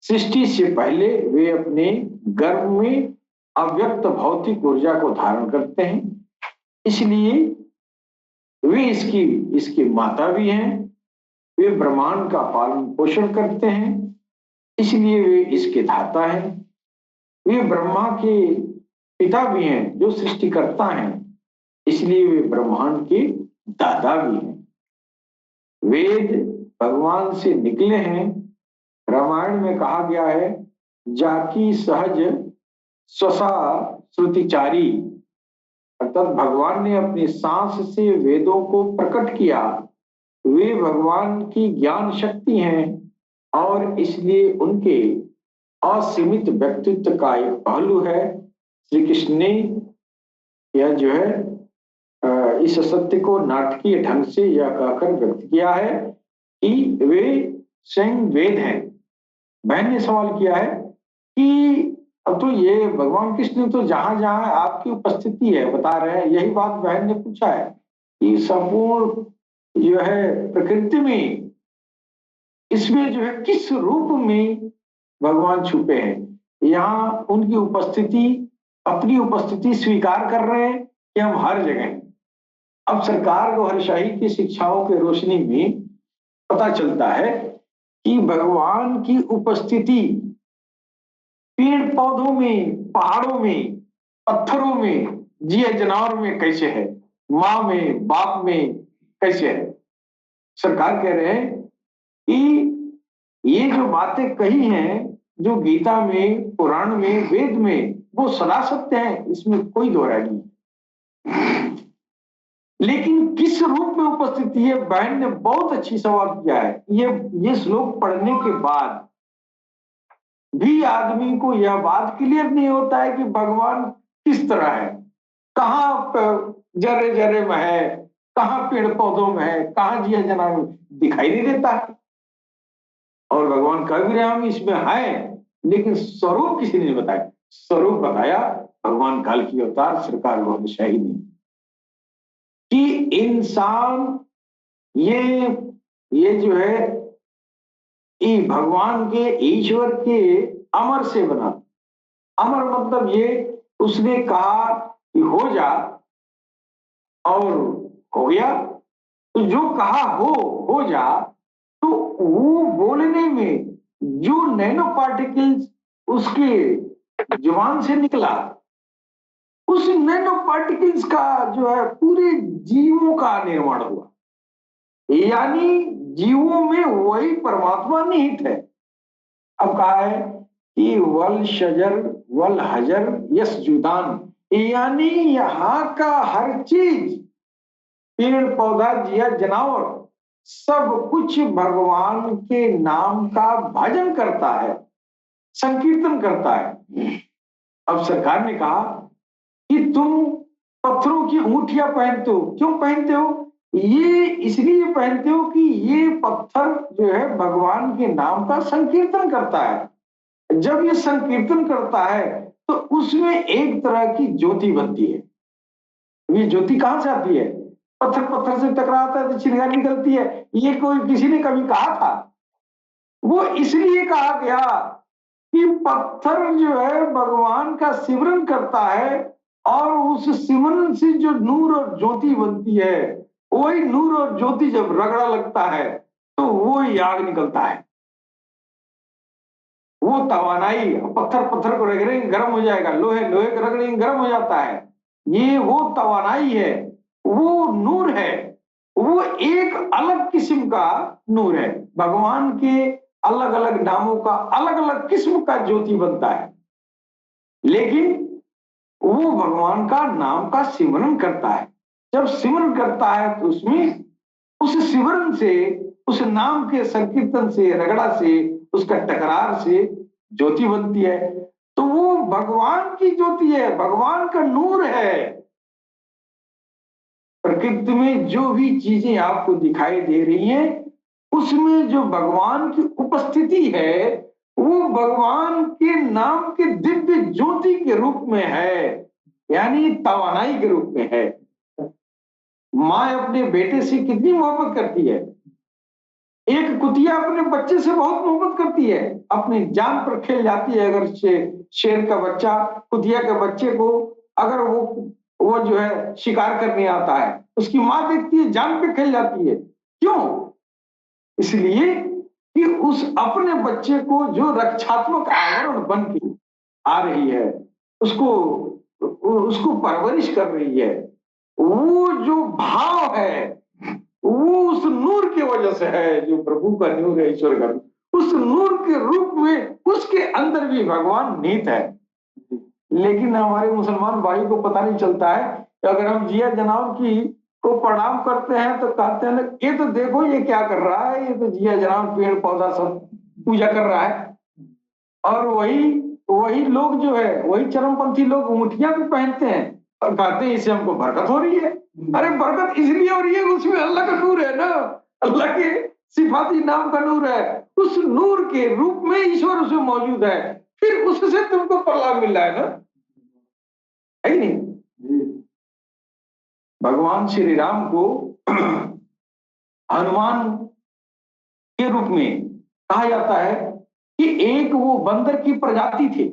सृष्टि से पहले वे अपने गर्भ में अव्यक्त भौतिक ऊर्जा को धारण करते हैं, इसलिए वे इसकी माता भी हैं। वे ब्रह्मांड का पालन पोषण करते हैं, इसलिए वे इसके धाता हैं। वे ब्रह्मा के पिता भी हैं जो सृष्टिकर्ता हैं, इसलिए वे ब्रह्मांड के दादा भी हैं। वेद भगवान से निकले हैं। रामायण में कहा गया है जाकी सहज स्वसा श्रुतिचारी, अर्थात भगवान ने अपनी सांस से वेदों को प्रकट किया। वे भगवान की ज्ञान शक्ति हैं और इसलिए उनके असीमित व्यक्तित्व का एक पहलू है। श्री कृष्ण ने यह जो है इस सत्य को नाटकीय ढंग से यह कहकर व्यक्त किया है कि वे स्वयं वेद हैं। बहन ने सवाल किया है कि अब तो ये भगवान कृष्ण तो जहां जहां आपकी उपस्थिति है बता रहे हैं, यही बात बहन ने पूछा है कि संपूर्ण जो है प्रकृति में इसमें जो है किस रूप में भगवान छुपे हैं। यहाँ उनकी उपस्थिति, अपनी उपस्थिति स्वीकार कर रहे हैं कि हम हर जगह हैं। अब सरकार गौहरशाही की शिक्षाओं के रोशनी में पता चलता है कि भगवान की उपस्थिति पेड़ पौधों में, पहाड़ों में, पत्थरों में, जिए जानवर में कैसे है, माँ में, बाप में कैसे है। सरकार कह रहे हैं कि ये जो बातें कही हैं, जो गीता में, पुराण में, वेद में, वो सदा सत्य है, इसमें कोई दो राय नहीं। लेकिन किस रूप में उपस्थिति है, बहन ने बहुत अच्छी सवाल किया है। ये श्लोक पढ़ने के बाद भी आदमी को यह बात क्लियर नहीं होता है कि भगवान किस तरह है, कहाँ जरे जरे में है, कहाँ पेड़ पौधों में है, कहाँ जिया जना दिखाई नहीं देता है। और भगवान कह भी रहे हम इसमें है, लेकिन स्वरूप किसी ने बताया। स्वरूप बताया भगवान काल की अवतार सरकार गौहरशाही ने कि इंसान ये जो है कि भगवान के, ईश्वर के अमर से बना। अमर मतलब ये उसने कहा कि हो जा और हो गया। तो जो कहा हो जा, तो वो बोलने में जो नैनो पार्टिकल्स उसके जुबान से निकला, उस नैनो पार्टिकल्स का जो है पूरे जीवों का निर्माण हुआ। यानी जीवों में वही परमात्मा निहित है। अब कहा है कि वल शजर वल हजर यस जुदान, यानी यहाँ का हर चीज, पेड़ पौधा, जिया जानवर, सब कुछ भगवान के नाम का भजन करता है, संकीर्तन करता है। अब सरकार ने कहा कि तुम पत्थरों की अंगूठियां पहनते हो, क्यों पहनते हो? ये इसलिए पहनते हो कि ये पत्थर जो है भगवान के नाम का संकीर्तन करता है। जब ये संकीर्तन करता है तो उसमें एक तरह की ज्योति बनती है। ये ज्योति कहां से आती है? पत्थर पत्थर से टकराता है तो चिंगारी निकलती है। ये कोई किसी ने कभी कहा था? वो इसलिए कहा गया कि पत्थर जो है भगवान का सिमरन करता है और उस सिमरन से जो नूर और ज्योति बनती है, वही नूर और ज्योति जब रगड़ा लगता है तो वो आग निकलता है। वो तवानाई, पत्थर पत्थर को रगड़ेंगे गर्म हो जाएगा, लोहे लोहे को रगड़ेंगे गर्म हो जाता है। ये वो तवानाई है, वो नूर है, वो एक अलग किस्म का नूर है। भगवान के अलग अलग नामों का अलग अलग किस्म का ज्योति बनता है, लेकिन वो भगवान का नाम का सिमरन करता है। जब सिमरन करता है तो उसमें उस सिमरन से, उस नाम के संकीर्तन से, रगड़ा से, उसका टकरार से ज्योति बनती है। तो वो भगवान की ज्योति है, भगवान का नूर है। प्रकृति में जो भी चीजें आपको दिखाई दे रही हैं, उसमें जो भगवान की उपस्थिति है वो भगवान के नाम के दिव्य ज्योति के रूप में है, यानी तवानाई के रूप में है। माँ अपने बेटे से कितनी मोहब्बत करती है। एक कुतिया अपने बच्चे से बहुत मोहब्बत करती है, अपनी जान पर खेल जाती है। अगर शेर का बच्चा कुतिया के बच्चे को अगर वो जो है शिकार करने आता है, उसकी माँ देखती है जान पे खेल जाती है। क्यों? इसलिए कि उस अपने बच्चे को जो रक्षात्मक आवरण बन के आ रही है, उसको परवरिश कर रही है, वो जो भाव है वो उस नूर की वजह से है, जो प्रभु का नूर है, ईश्वर का। उस नूर के रूप में उसके अंदर भी भगवान निहित है। लेकिन हमारे मुसलमान भाई को पता नहीं चलता है कि अगर हम जिया जनाब की को प्रणाम करते हैं तो कहते हैं ये तो देखो ये क्या कर रहा है, ये तो जिया जनाब पेड़ पौधा सब पूजा कर रहा है। और वही लोग जो है, वही चरमपंथी लोग अंगूठियां भी पहनते हैं और कहते हैं इससे हमको बरकत हो रही है। अरे बरकत इसलिए हो रही है, उसमें अल्लाह का नूर है ना, अल्लाह के सिफाती नाम का नूर है। उस नूर के रूप में ईश्वर उसमें मौजूद है, फिर उससे तुमको प्रलाभ मिल रहा है ना, है नहीं? भगवान श्री राम को हनुमान के रूप में कहा जाता है कि एक वो बंदर की प्रजाति थे।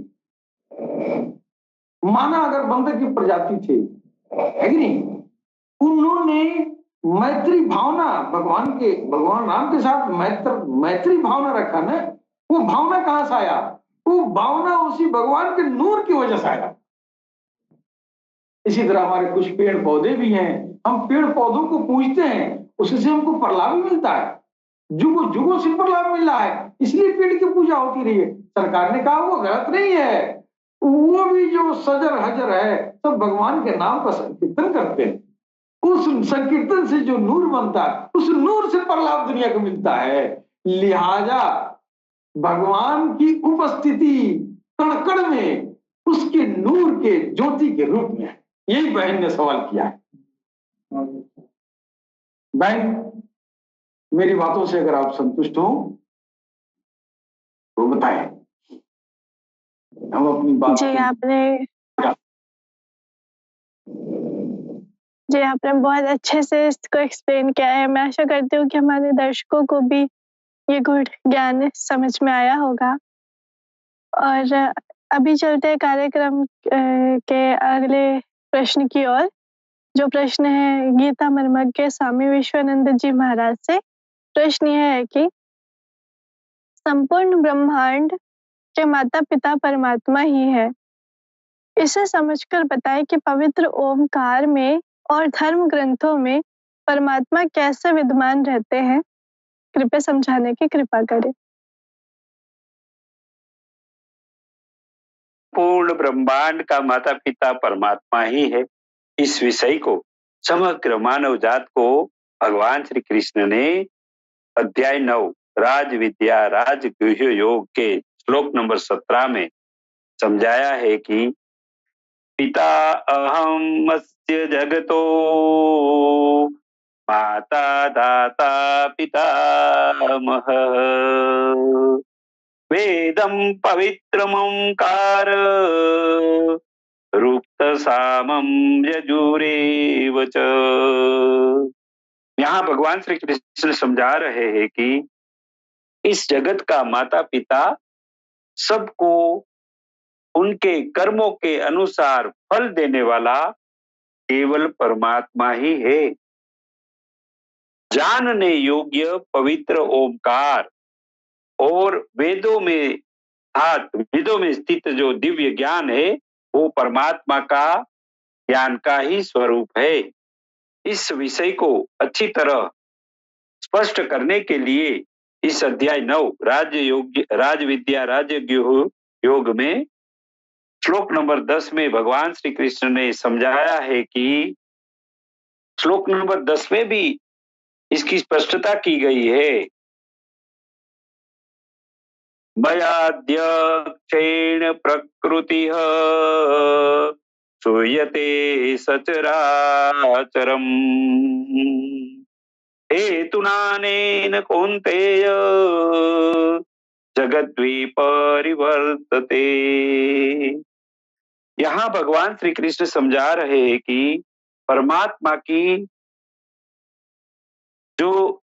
माना अगर बंदर की प्रजाति थे, है कि नहीं? उन्होंने मैत्री भावना भगवान राम के साथ मैत्री भावना रखा ना। वो भावना कहां से आया? वो भावना उसी भगवान के नूर की वजह से आया। इसी तरह हमारे कुछ पेड़ पौधे भी हैं, हम पेड़ पौधों को पूजते हैं, उससे हमको प्रलाभ भी मिलता है, जुगों जुगों से प्रलाभ मिल रहा है, इसलिए पेड़ की पूजा होती रही है। सरकार ने कहा वो गलत नहीं है, वो भी जो सजर हजर है सब भगवान के नाम का संकीर्तन करते हैं। उस संकीर्तन से जो नूर बनता है, उस नूर से प्रलाभ दुनिया को मिलता है। लिहाजा भगवान की उपस्थिति कण कण में उसके नूर के ज्योति के रूप में है। यही बहन ने सवाल किया है। बहन, मेरी बातों से अगर आप संतुष्ट हो तो बताएं, हम अपनी बात जी आपने बहुत अच्छे से इसको एक्सप्लेन किया है। मैं आशा करती हूँ कि हमारे दर्शकों को भी ये गुड़ ज्ञान समझ में आया होगा। और अभी चलते हैं कार्यक्रम के अगले प्रश्न की ओर, जो प्रश्न है गीता मर्मज्ञ स्वामी विश्वानंद जी महाराज से। प्रश्न यह है कि संपूर्ण ब्रह्मांड के माता पिता परमात्मा ही है, इसे समझकर बताएं कि पवित्र ओमकार में और धर्म ग्रंथों में परमात्मा कैसे विद्यमान रहते हैं। कृपया समझाने की कृपा करें। पूर्ण ब्रह्मांड का माता पिता परमात्मा ही है, इस विषय को समग्र मानव जात को भगवान श्री कृष्ण ने अध्याय 9 राज विद्या राजगुह्य योग के श्लोक नंबर 17 में समझाया है कि पिता अहम अस्य जगतो माता दाता पितामह वेदं पवित्रमोंकार रूक्त सामम यजुरेव च। यहाँ भगवान श्री कृष्ण समझा रहे हैं कि इस जगत का माता पिता सबको उनके कर्मों के अनुसार फल देने वाला केवल परमात्मा ही है। जानने योग्य पवित्र ओमकार और वेदों में स्थित जो दिव्य ज्ञान है वो परमात्मा का ज्ञान का ही स्वरूप है। इस विषय को अच्छी तरह स्पष्ट करने के लिए इस अध्याय 9 राज विद्या राजगुह्य योग में श्लोक नंबर 10 में भगवान श्री कृष्ण ने समझाया है कि श्लोक नंबर 10 में भी इसकी स्पष्टता की गई है। मयाध्यक्षेण प्रकृतिः श्रूयते सचराचरम् हेतुनानेन कौन्तेय जगद्विपरिवर्तते। यहाँ भगवान श्री कृष्ण समझा रहे हैं कि परमात्मा की जो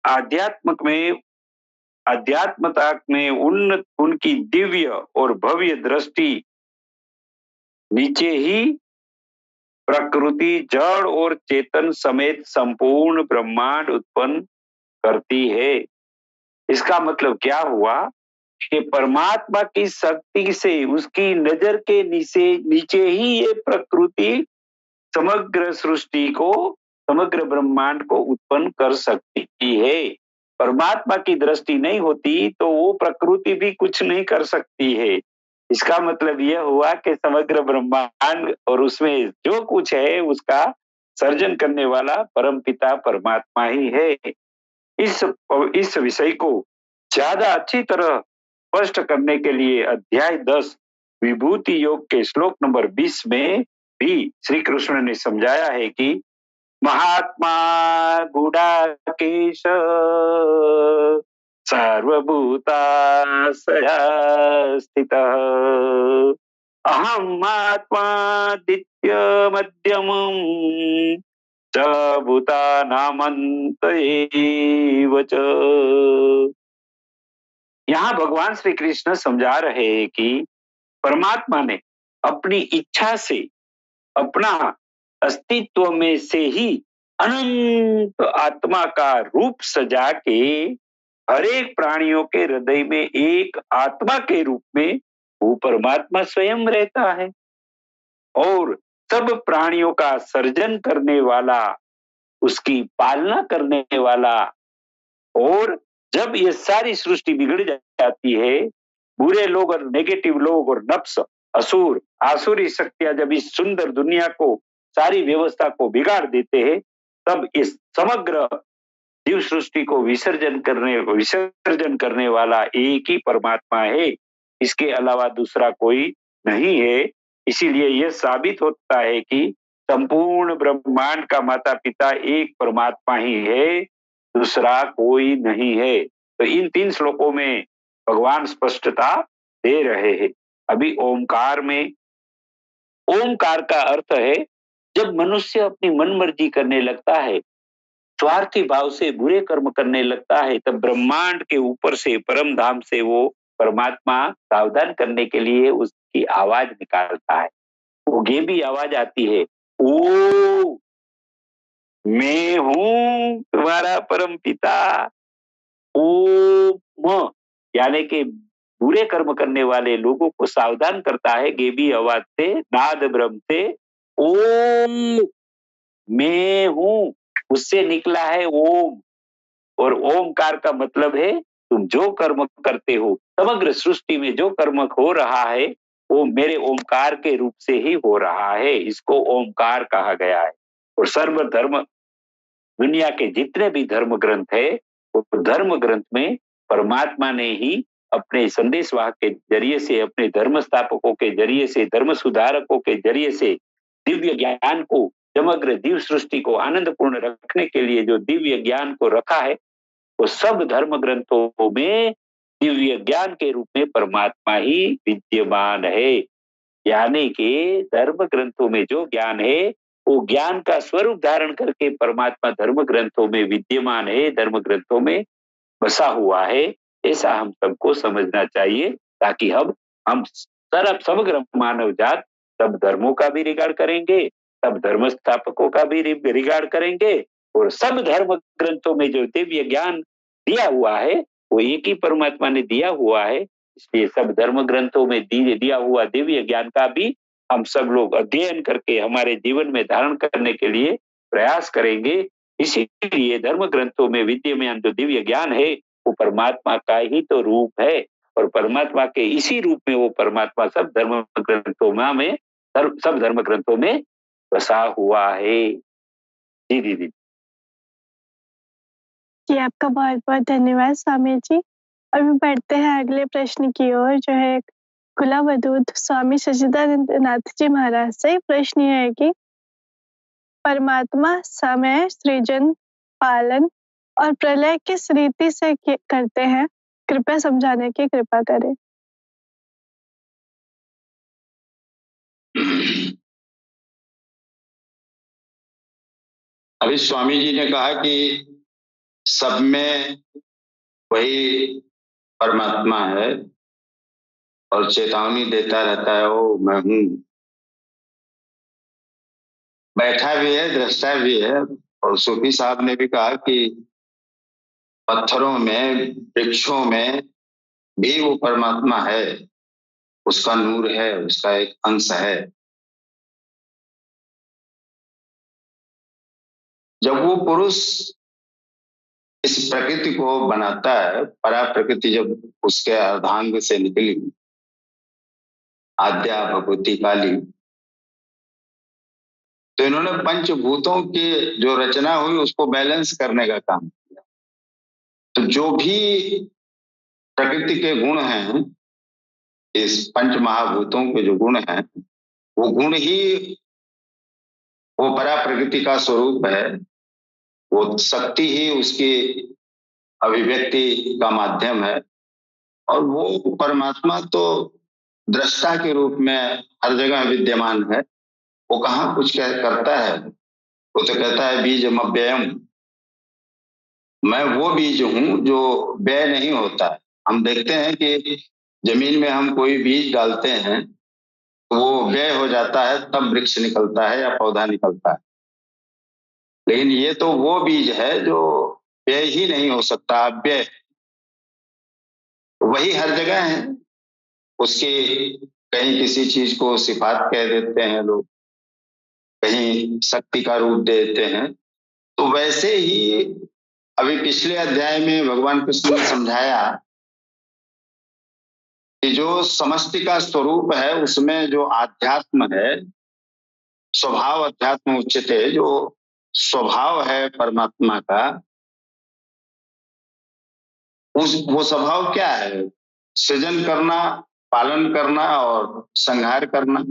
आध्यात्मता में उनकी दिव्य और भव्य दृष्टि नीचे ही प्रकृति जड़ और चेतन समेत संपूर्ण ब्रह्मांड उत्पन्न करती है। इसका मतलब क्या हुआ कि परमात्मा की शक्ति से उसकी नजर के नीचे ही ये प्रकृति समग्र सृष्टि को समग्र ब्रह्मांड को उत्पन्न कर सकती है। परमात्मा की दृष्टि नहीं होती तो वो प्रकृति भी कुछ नहीं कर सकती है। इसका मतलब यह हुआ कि समग्र ब्रह्मांड और उसमें जो कुछ है उसका सर्जन करने वाला परमपिता परमात्मा ही है। इस विषय को ज्यादा अच्छी तरह स्पष्ट करने के लिए अध्याय 10 विभूति योग के श्लोक नंबर 20 में भी श्री कृष्ण ने समझाया है कि महात्मा गुडाकेश सर्वभूताशया स्थितः अहम् आत्मादित्य मध्यमम् च भूतानामन्त एव च। यहाँ भगवान श्री कृष्ण समझा रहे हैं कि परमात्मा ने अपनी इच्छा से अपना अस्तित्व में से ही अनंत आत्मा का रूप सजा के हर एक प्राणियों के हृदय में एक आत्मा के रूप में वो परमात्मा स्वयं रहता है और सब प्राणियों का सर्जन करने वाला, उसकी पालना करने वाला। और जब ये सारी सृष्टि बिगड़ जाती है, बुरे लोग और नेगेटिव लोग और नफ्स असुर आसुरी शक्तियां जब इस सुंदर दुनिया को सारी व्यवस्था को बिगाड़ देते हैं, तब इस समग्र जीव सृष्टि को विसर्जन करने वाला एक ही परमात्मा है। इसके अलावा दूसरा कोई नहीं है। इसीलिए यह साबित होता है कि संपूर्ण ब्रह्मांड का माता पिता एक परमात्मा ही है, दूसरा कोई नहीं है। तो इन 3 श्लोकों में भगवान स्पष्टता दे रहे हैं। अभी ओमकार में, ओमकार का अर्थ है जब मनुष्य अपनी मनमर्जी करने लगता है, स्वार्थी भाव से बुरे कर्म करने लगता है, तब ब्रह्मांड के ऊपर से परम धाम से वो परमात्मा सावधान करने के लिए उसकी आवाज निकालता है। वो गेबी आवाज आती है, ओ मैं हूं तुम्हारा परम पिता। ओम यानी कि बुरे कर्म करने वाले लोगों को सावधान करता है गेबी आवाज से, नाद ब्रह्म से। ओम मैं हूं, उससे निकला है ओम। और ओमकार का मतलब है तुम जो कर्म करते हो, समग्र सृष्टि में जो कर्म हो रहा है वो मेरे ओमकार के रूप से ही हो रहा है। इसको ओमकार कहा गया है। और सर्व धर्म, दुनिया के जितने भी धर्म ग्रंथ है वो धर्म ग्रंथ में परमात्मा ने ही अपने संदेशवाहक के जरिए से, अपने धर्म स्थापकों के जरिए से, धर्म सुधारकों के जरिए से दिव्य ज्ञान को, समग्र जीव सृष्टि को आनंदपूर्ण रखने के लिए जो दिव्य ज्ञान को रखा है, वो सब धर्म ग्रंथों में दिव्य ज्ञान के रूप में परमात्मा ही विद्यमान है। यानी कि धर्म ग्रंथों में जो ज्ञान है वो ज्ञान का स्वरूप धारण करके परमात्मा धर्म ग्रंथों में विद्यमान है, धर्म ग्रंथों में बसा हुआ है। ऐसा हम सबको समझना चाहिए, ताकि हम समग्र मानव जात सब धर्मों का भी रिगार्ड करेंगे, सब धर्म स्थापकों का भी रिगार्ड करेंगे, और सब धर्म ग्रंथों में जो दिव्य ज्ञान दिया हुआ है वो एक ही परमात्मा ने दिया हुआ है। इसलिए सब धर्म ग्रंथों में दिया हुआ दिव्य ज्ञान का भी हम सब लोग अध्ययन करके हमारे जीवन में धारण करने के लिए प्रयास करेंगे। इसीलिए धर्म ग्रंथों में विद्यमान जो दिव्य ज्ञान है वो परमात्मा का ही तो रूप है, और परमात्मा के इसी रूप में वो परमात्मा सब धर्म ग्रंथों में बसा हुआ है। जी दीदी। जी, आपका बहुत बहुत धन्यवाद स्वामी जी। अभी बढ़ते हैं अगले प्रश्न की ओर, जो है कुलावधूत स्वामी सच्चिदानंद नाथ जी महाराज से। प्रश्न यह है कि परमात्मा समय, सृजन, पालन और प्रलय किस रीति से करते हैं? कृपया समझाने की कृपा करें। अभी स्वामी जी ने कहा कि सब में वही परमात्मा है और चेतावनी देता रहता है, वो मैं हूं, बैठा भी है, दृष्टा भी है। और सूफी साहब ने भी कहा कि पत्थरों में, वृक्षों में भी वो परमात्मा है, उसका नूर है, उसका एक अंश है। जब वो पुरुष इस प्रकृति को बनाता है, परा प्रकृति जब उसके अर्धांग से निकली, आद्या भगवती काली, तो इन्होंने पंचभूतों की जो रचना हुई उसको बैलेंस करने का काम किया। तो जो भी प्रकृति के गुण हैं, इस पंच महाभूतों के जो गुण हैं, वो गुण ही वो परा प्रकृति का स्वरूप है। वो शक्ति ही उसकी अभिव्यक्ति का माध्यम है। और वो परमात्मा तो दृष्टा के रूप में हर जगह विद्यमान है। वो कहाँ कुछ करता है? वो तो कहता है बीज अव्ययम, मैं वो बीज हूं जो व्यय नहीं होता। हम देखते हैं कि जमीन में हम कोई बीज डालते हैं तो वो व्यय हो जाता है, तब वृक्ष निकलता है या पौधा निकलता है। लेकिन ये तो वो बीज है जो व्यय ही नहीं हो सकता, अव्यय। वही हर जगह है। उसकी कहीं किसी चीज को सिफात कह देते हैं लोग, कहीं शक्ति का रूप दे देते हैं। तो वैसे ही अभी पिछले अध्याय में भगवान कृष्ण ने समझाया कि जो समष्टि का स्वरूप है उसमें जो आध्यात्म है, स्वभाव अध्यात्म उच्चते, जो स्वभाव है परमात्मा का, वो स्वभाव क्या है? सृजन करना, पालन करना और संहार करना,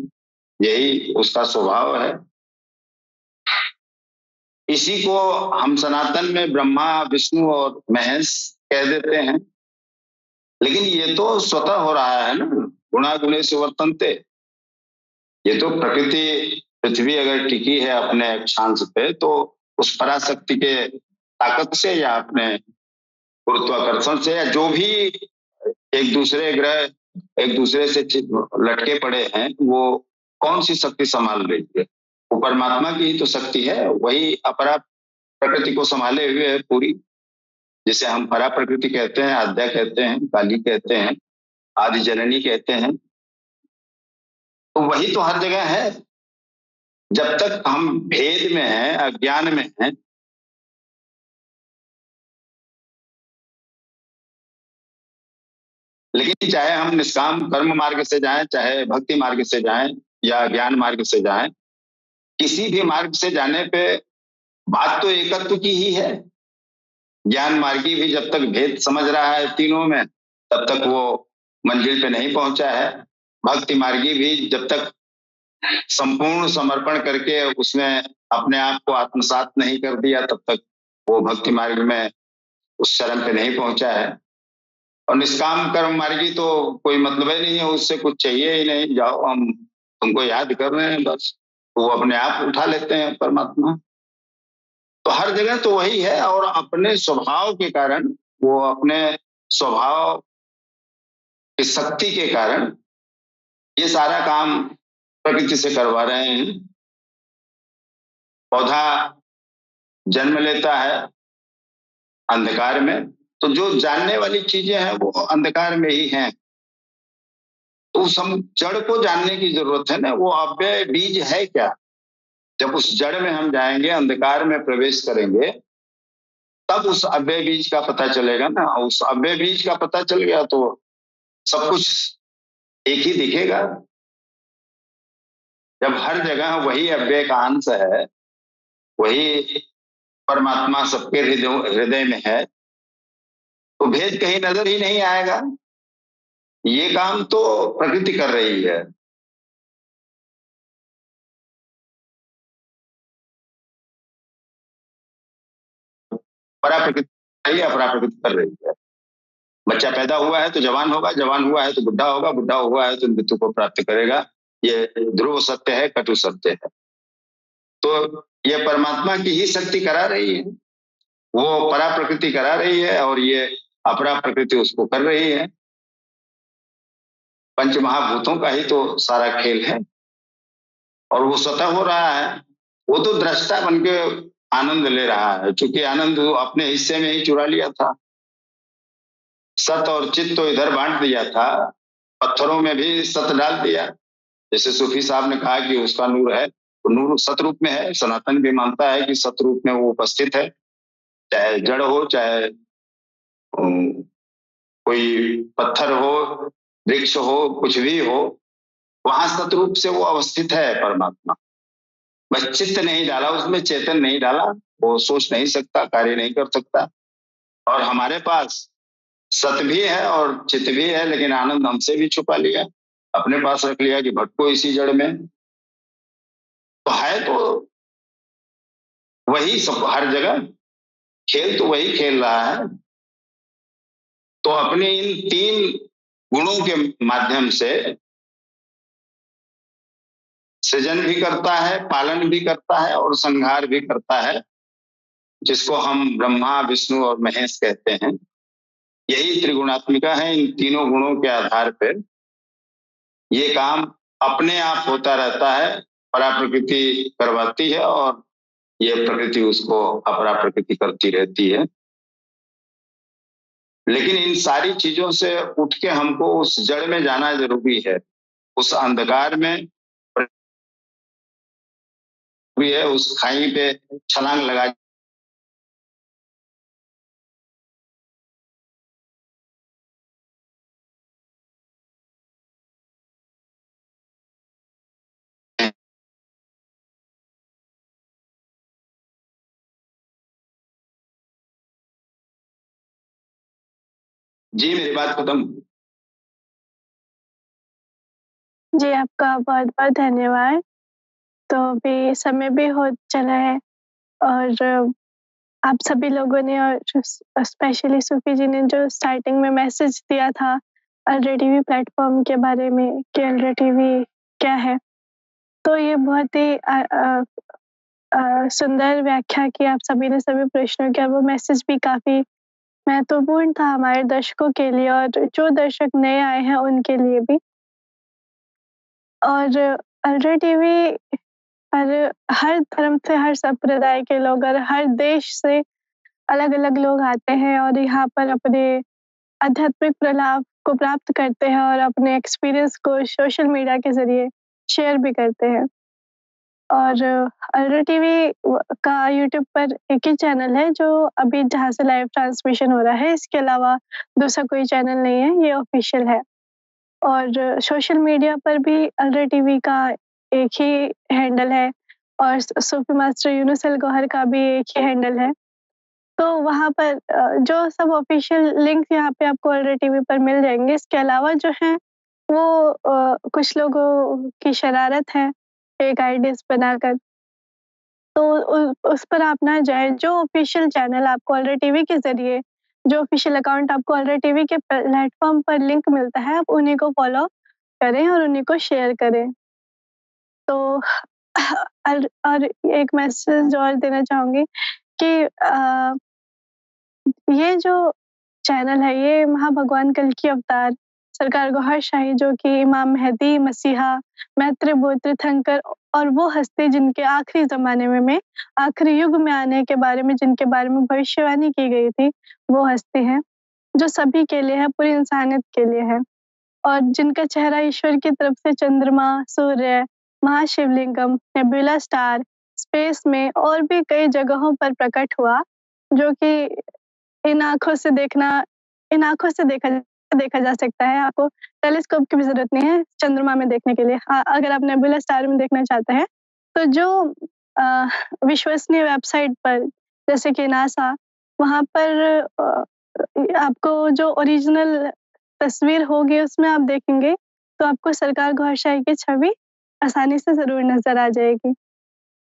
यही उसका स्वभाव है। इसी को हम सनातन में ब्रह्मा, विष्णु और महेश कह देते हैं। लेकिन ये तो स्वतः हो रहा है ना, गुणा गुणे से वर्तनते। ये तो प्रकृति, पृथ्वी अगर टिकी है अपने अक्षांश पे, तो उस पराशक्ति के ताकत से या अपने गुरुत्वाकर्षण से, या जो भी एक दूसरे ग्रह एक दूसरे से लटके पड़े हैं, वो कौन सी शक्ति संभाल रही है? वो परमात्मा की ही तो शक्ति है। वही अपरा प्रकृति को संभाले हुए है पूरी, जिसे हम परा प्रकृति कहते हैं, आद्या कहते हैं, काली कहते हैं, आदि जननी कहते हैं। तो वही तो हर जगह है। जब तक हम भेद में हैं, अज्ञान में हैं, लेकिन चाहे हम निष्काम कर्म मार्ग से जाएं, चाहे भक्ति मार्ग से जाएं या ज्ञान मार्ग से जाएं, किसी भी मार्ग से जाने पे बात तो एकत्व की ही है। ज्ञान मार्गी भी जब तक भेद समझ रहा है तीनों में, तब तक वो मंजिल पे नहीं पहुंचा है। भक्ति मार्गी भी जब तक संपूर्ण समर्पण करके उसमें अपने आप को आत्मसात नहीं कर दिया, तब तक वो भक्ति मार्ग में उस चरण पे नहीं पहुंचा है। और निष्काम कर्म मार्गी तो कोई मतलब ही नहीं है, उससे कुछ चाहिए ही नहीं, जाओ हम तुमको याद कर रहे हैं बस, वो अपने आप उठा लेते हैं परमात्मा। तो हर जगह तो वही है, और अपने स्वभाव के कारण, वो अपने स्वभाव की शक्ति के कारण ये सारा काम प्रकृति से करवा रहे हैं। पौधा जन्म लेता है अंधकार में, तो जो जानने वाली चीजें हैं वो अंधकार में ही हैं। तो उस हम जड़ को जानने की जरूरत है ना, वो अव्यय बीज है क्या। जब उस जड़ में हम जाएंगे, अंधकार में प्रवेश करेंगे, तब उस अव्यय बीज का पता चलेगा ना। उस अव्यय बीज का पता चल गया तो सब कुछ एक ही दिखेगा। जब हर जगह वही अव्यय का अंश है, वही परमात्मा सबके हृदय में है, तो भेद कहीं नजर ही नहीं आएगा। ये काम तो प्रकृति कर रही है। परा प्रकृति अपरा प्रकृति कर रही है। बच्चा पैदा हुआ है तो जवान होगा, जवान हुआ है तो बुढ़ा होगा, बुढ़ा हुआ है तो मृत्यु को प्राप्त करेगा। ये ध्रुव सत्य है, कटु सत्य है। तो ये परमात्मा की ही शक्ति करा रही है, वो परा प्रकृति करा रही है, और ये अपरा प्रकृति उसको कर रही है। पंच महाभूतों का ही तो सारा खेल है, और वो स्वतः हो रहा है। वो तो दृष्टा बन के आनंद ले रहा है, क्योंकि आनंद अपने हिस्से में ही चुरा लिया था। सत और चित तो इधर बांट दिया था, पत्थरों में भी सत डाल दिया। जैसे सूफी साहब ने कहा कि उसका नूर है, तो नूर सतरूप में है। सनातन भी मानता है कि सतरूप में वो उपस्थित है, चाहे जड़ हो, चाहे कोई पत्थर हो, वृक्ष हो, कुछ भी हो, वहां सतरूप से वो अवस्थित है परमात्मा। बस चित्त नहीं डाला उसमें, चेतन नहीं डाला, वो सोच नहीं सकता, कार्य नहीं कर सकता। और हमारे पास सत भी है और चित्त भी है, लेकिन आनंद हमसे भी छुपा लिया, अपने पास रख लिया कि भटको इसी जड़ में। तो है तो वही सब, हर जगह खेल तो वही खेल रहा है। तो अपने इन तीन गुणों के माध्यम से सृजन भी करता है, पालन भी करता है, और संहार भी करता है, जिसको हम ब्रह्मा, विष्णु और महेश कहते हैं। यही त्रिगुणात्मिका है। इन तीनों गुणों के आधार पर ये काम अपने आप होता रहता है। परा प्रकृति करवाती है, और ये प्रकृति उसको अपरा प्रकृति करती रहती है। लेकिन इन सारी चीजों से उठ के हमको उस जड़ में जाना जरूरी है, उस अंधकार में भी है, उस खाई पे छलांग लगा। जी, मेरी बात खत्म। जी, आपका बहुत बहुत धन्यवाद। तो अभी समय भी हो चला है, और आप सभी लोगों ने, और स्पेशली सूफी जी ने जो स्टार्टिंग में मैसेज दिया था अल्ट्रा टीवी प्लेटफॉर्म के बारे में कि अल्ट्रा टीवी क्या है, तो ये बहुत ही सुंदर व्याख्या की आप सभी ने सभी प्रश्नों की, और वो मैसेज भी काफ़ी महत्वपूर्ण था हमारे दर्शकों के लिए, और जो दर्शक नए आए हैं उनके लिए भी। और अल्ट्रा टीवी हर धर्म से, हर संप्रदाय के लोग और हर देश से अलग-अलग लोग आते हैं, और यहाँ पर अपने आध्यात्मिक प्रलाप को प्राप्त करते हैं, और अपने एक्सपीरियंस को सोशल मीडिया के ज़रिए शेयर भी करते हैं। और अल्ट्रा टीवी का यूट्यूब पर एक ही चैनल है जो अभी जहाँ से लाइव ट्रांसमिशन हो रहा है, इसके अलावा दूसरा कोई चैनल नहीं है, ये ऑफिशियल है। और सोशल मीडिया पर भी अल्ट्रा टीवी का एक ही हैंडल है, और सूफी मास्टर यूनुस अल गौहर का भी एक ही हैंडल है। तो वहाँ पर जो सब ऑफिशियल लिंक यहाँ पे आपको ऑलरेडी टीवी पर मिल जाएंगे। इसके अलावा जो है वो कुछ लोगों की शरारत है फेक आईडीज बनाकर, तो उस पर आप ना जाए। जो ऑफिशियल चैनल आपको ऑलरेडी टीवी के जरिए, जो ऑफिशियल अकाउंट आपको ऑलरेडी टीवी के प्लेटफॉर्म पर लिंक मिलता है, आप उन्हीं को फॉलो करें और उन्हीं को शेयर करें। तो और एक मैसेज और देना चाहूंगी कि ये जो चैनल है, ये महाभगवान कल की अवतार सरकार गौहर शाही, जो कि इमाम मेहदी मसीहा मैत्र तीर्थंकर और वो हस्ती जिनके आखिरी जमाने में आखिरी युग में आने के बारे में, जिनके बारे में भविष्यवाणी की गई थी, वो हस्ती हैं जो सभी के लिए है, पूरी इंसानियत के लिए है, और जिनका चेहरा ईश्वर की तरफ से चंद्रमा, सूर्य, महाशिवलिंगम, नेबुला स्टार, स्पेस में और भी कई जगहों पर प्रकट हुआ, जो कि इन आँखों से देखा जा सकता है। आपको टेलीस्कोप की भी ज़रूरत नहीं है चंद्रमा में देखने के लिए। हाँ, अगर आप नेबुला स्टार में देखना चाहते हैं, तो जो विश्वसनीय वेबसाइट पर जैसे कि नासा, वहाँ पर आपको जो ओरिजिनल तस्वीर होगी उसमें आप देखेंगे, तो आपको सरकार गौहर शाही की छवि आसानी से ज़रूर नज़र आ जाएगी।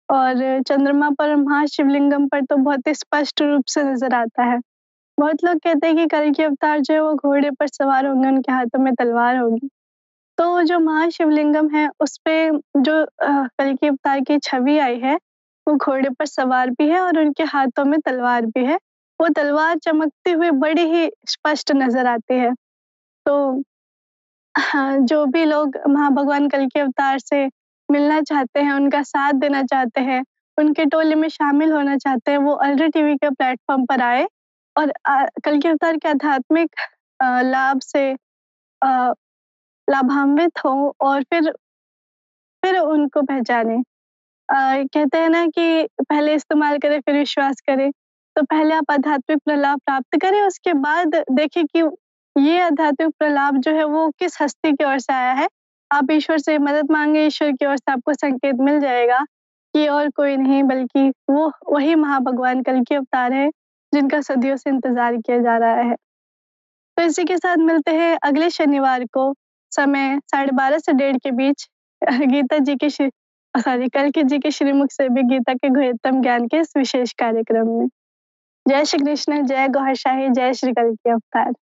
और चंद्रमा पर महाशिवलिंगम पर तो बहुत ही स्पष्ट रूप से नज़र आता है। बहुत लोग कहते हैं कि कल की अवतार जो है वो घोड़े पर सवार होंगे, उनके हाथों में तलवार होगी। तो जो महाशिवलिंगम है उसपे जो कल की अवतार की छवि आई है, वो घोड़े पर सवार भी है और उनके हाथों में तलवार भी है। वो तलवार चमकती हुई बड़ी ही स्पष्ट नज़र आती है। तो हाँ, जो भी लोग महाभगवान कल के अवतार से मिलना चाहते हैं, उनका साथ देना चाहते हैं, उनके टोले में शामिल होना चाहते हैं, वो अलर्ट टीवी के प्लेटफॉर्म पर आए और कल के अवतार के आध्यात्मिक लाभ से लाभान्वित हों और फिर उनको पहचाने। कहते हैं ना कि पहले इस्तेमाल करें फिर विश्वास करें। तो पहले आप आध्यात्मिक प्रलाभ प्राप्त करें, उसके बाद देखें कि ये आध्यात्मिक प्रलाभ जो है वो किस हस्ती की ओर से आया है। आप ईश्वर से मदद मांगे, ईश्वर की ओर से आपको संकेत मिल जाएगा कि और कोई नहीं बल्कि वो वही महाभगवान कल के अवतार है, जिनका सदियों से इंतजार किया जा रहा है। तो इसी के साथ मिलते हैं अगले शनिवार को समय 12:30 से 1:30 के बीच गीता जी के कल की जी के श्रीमुख से भी गीता के गुह्यतम ज्ञान के इस विशेष कार्यक्रम में। जय श्री कृष्ण, जय गौहर शाही, जय श्री कल की अवतार।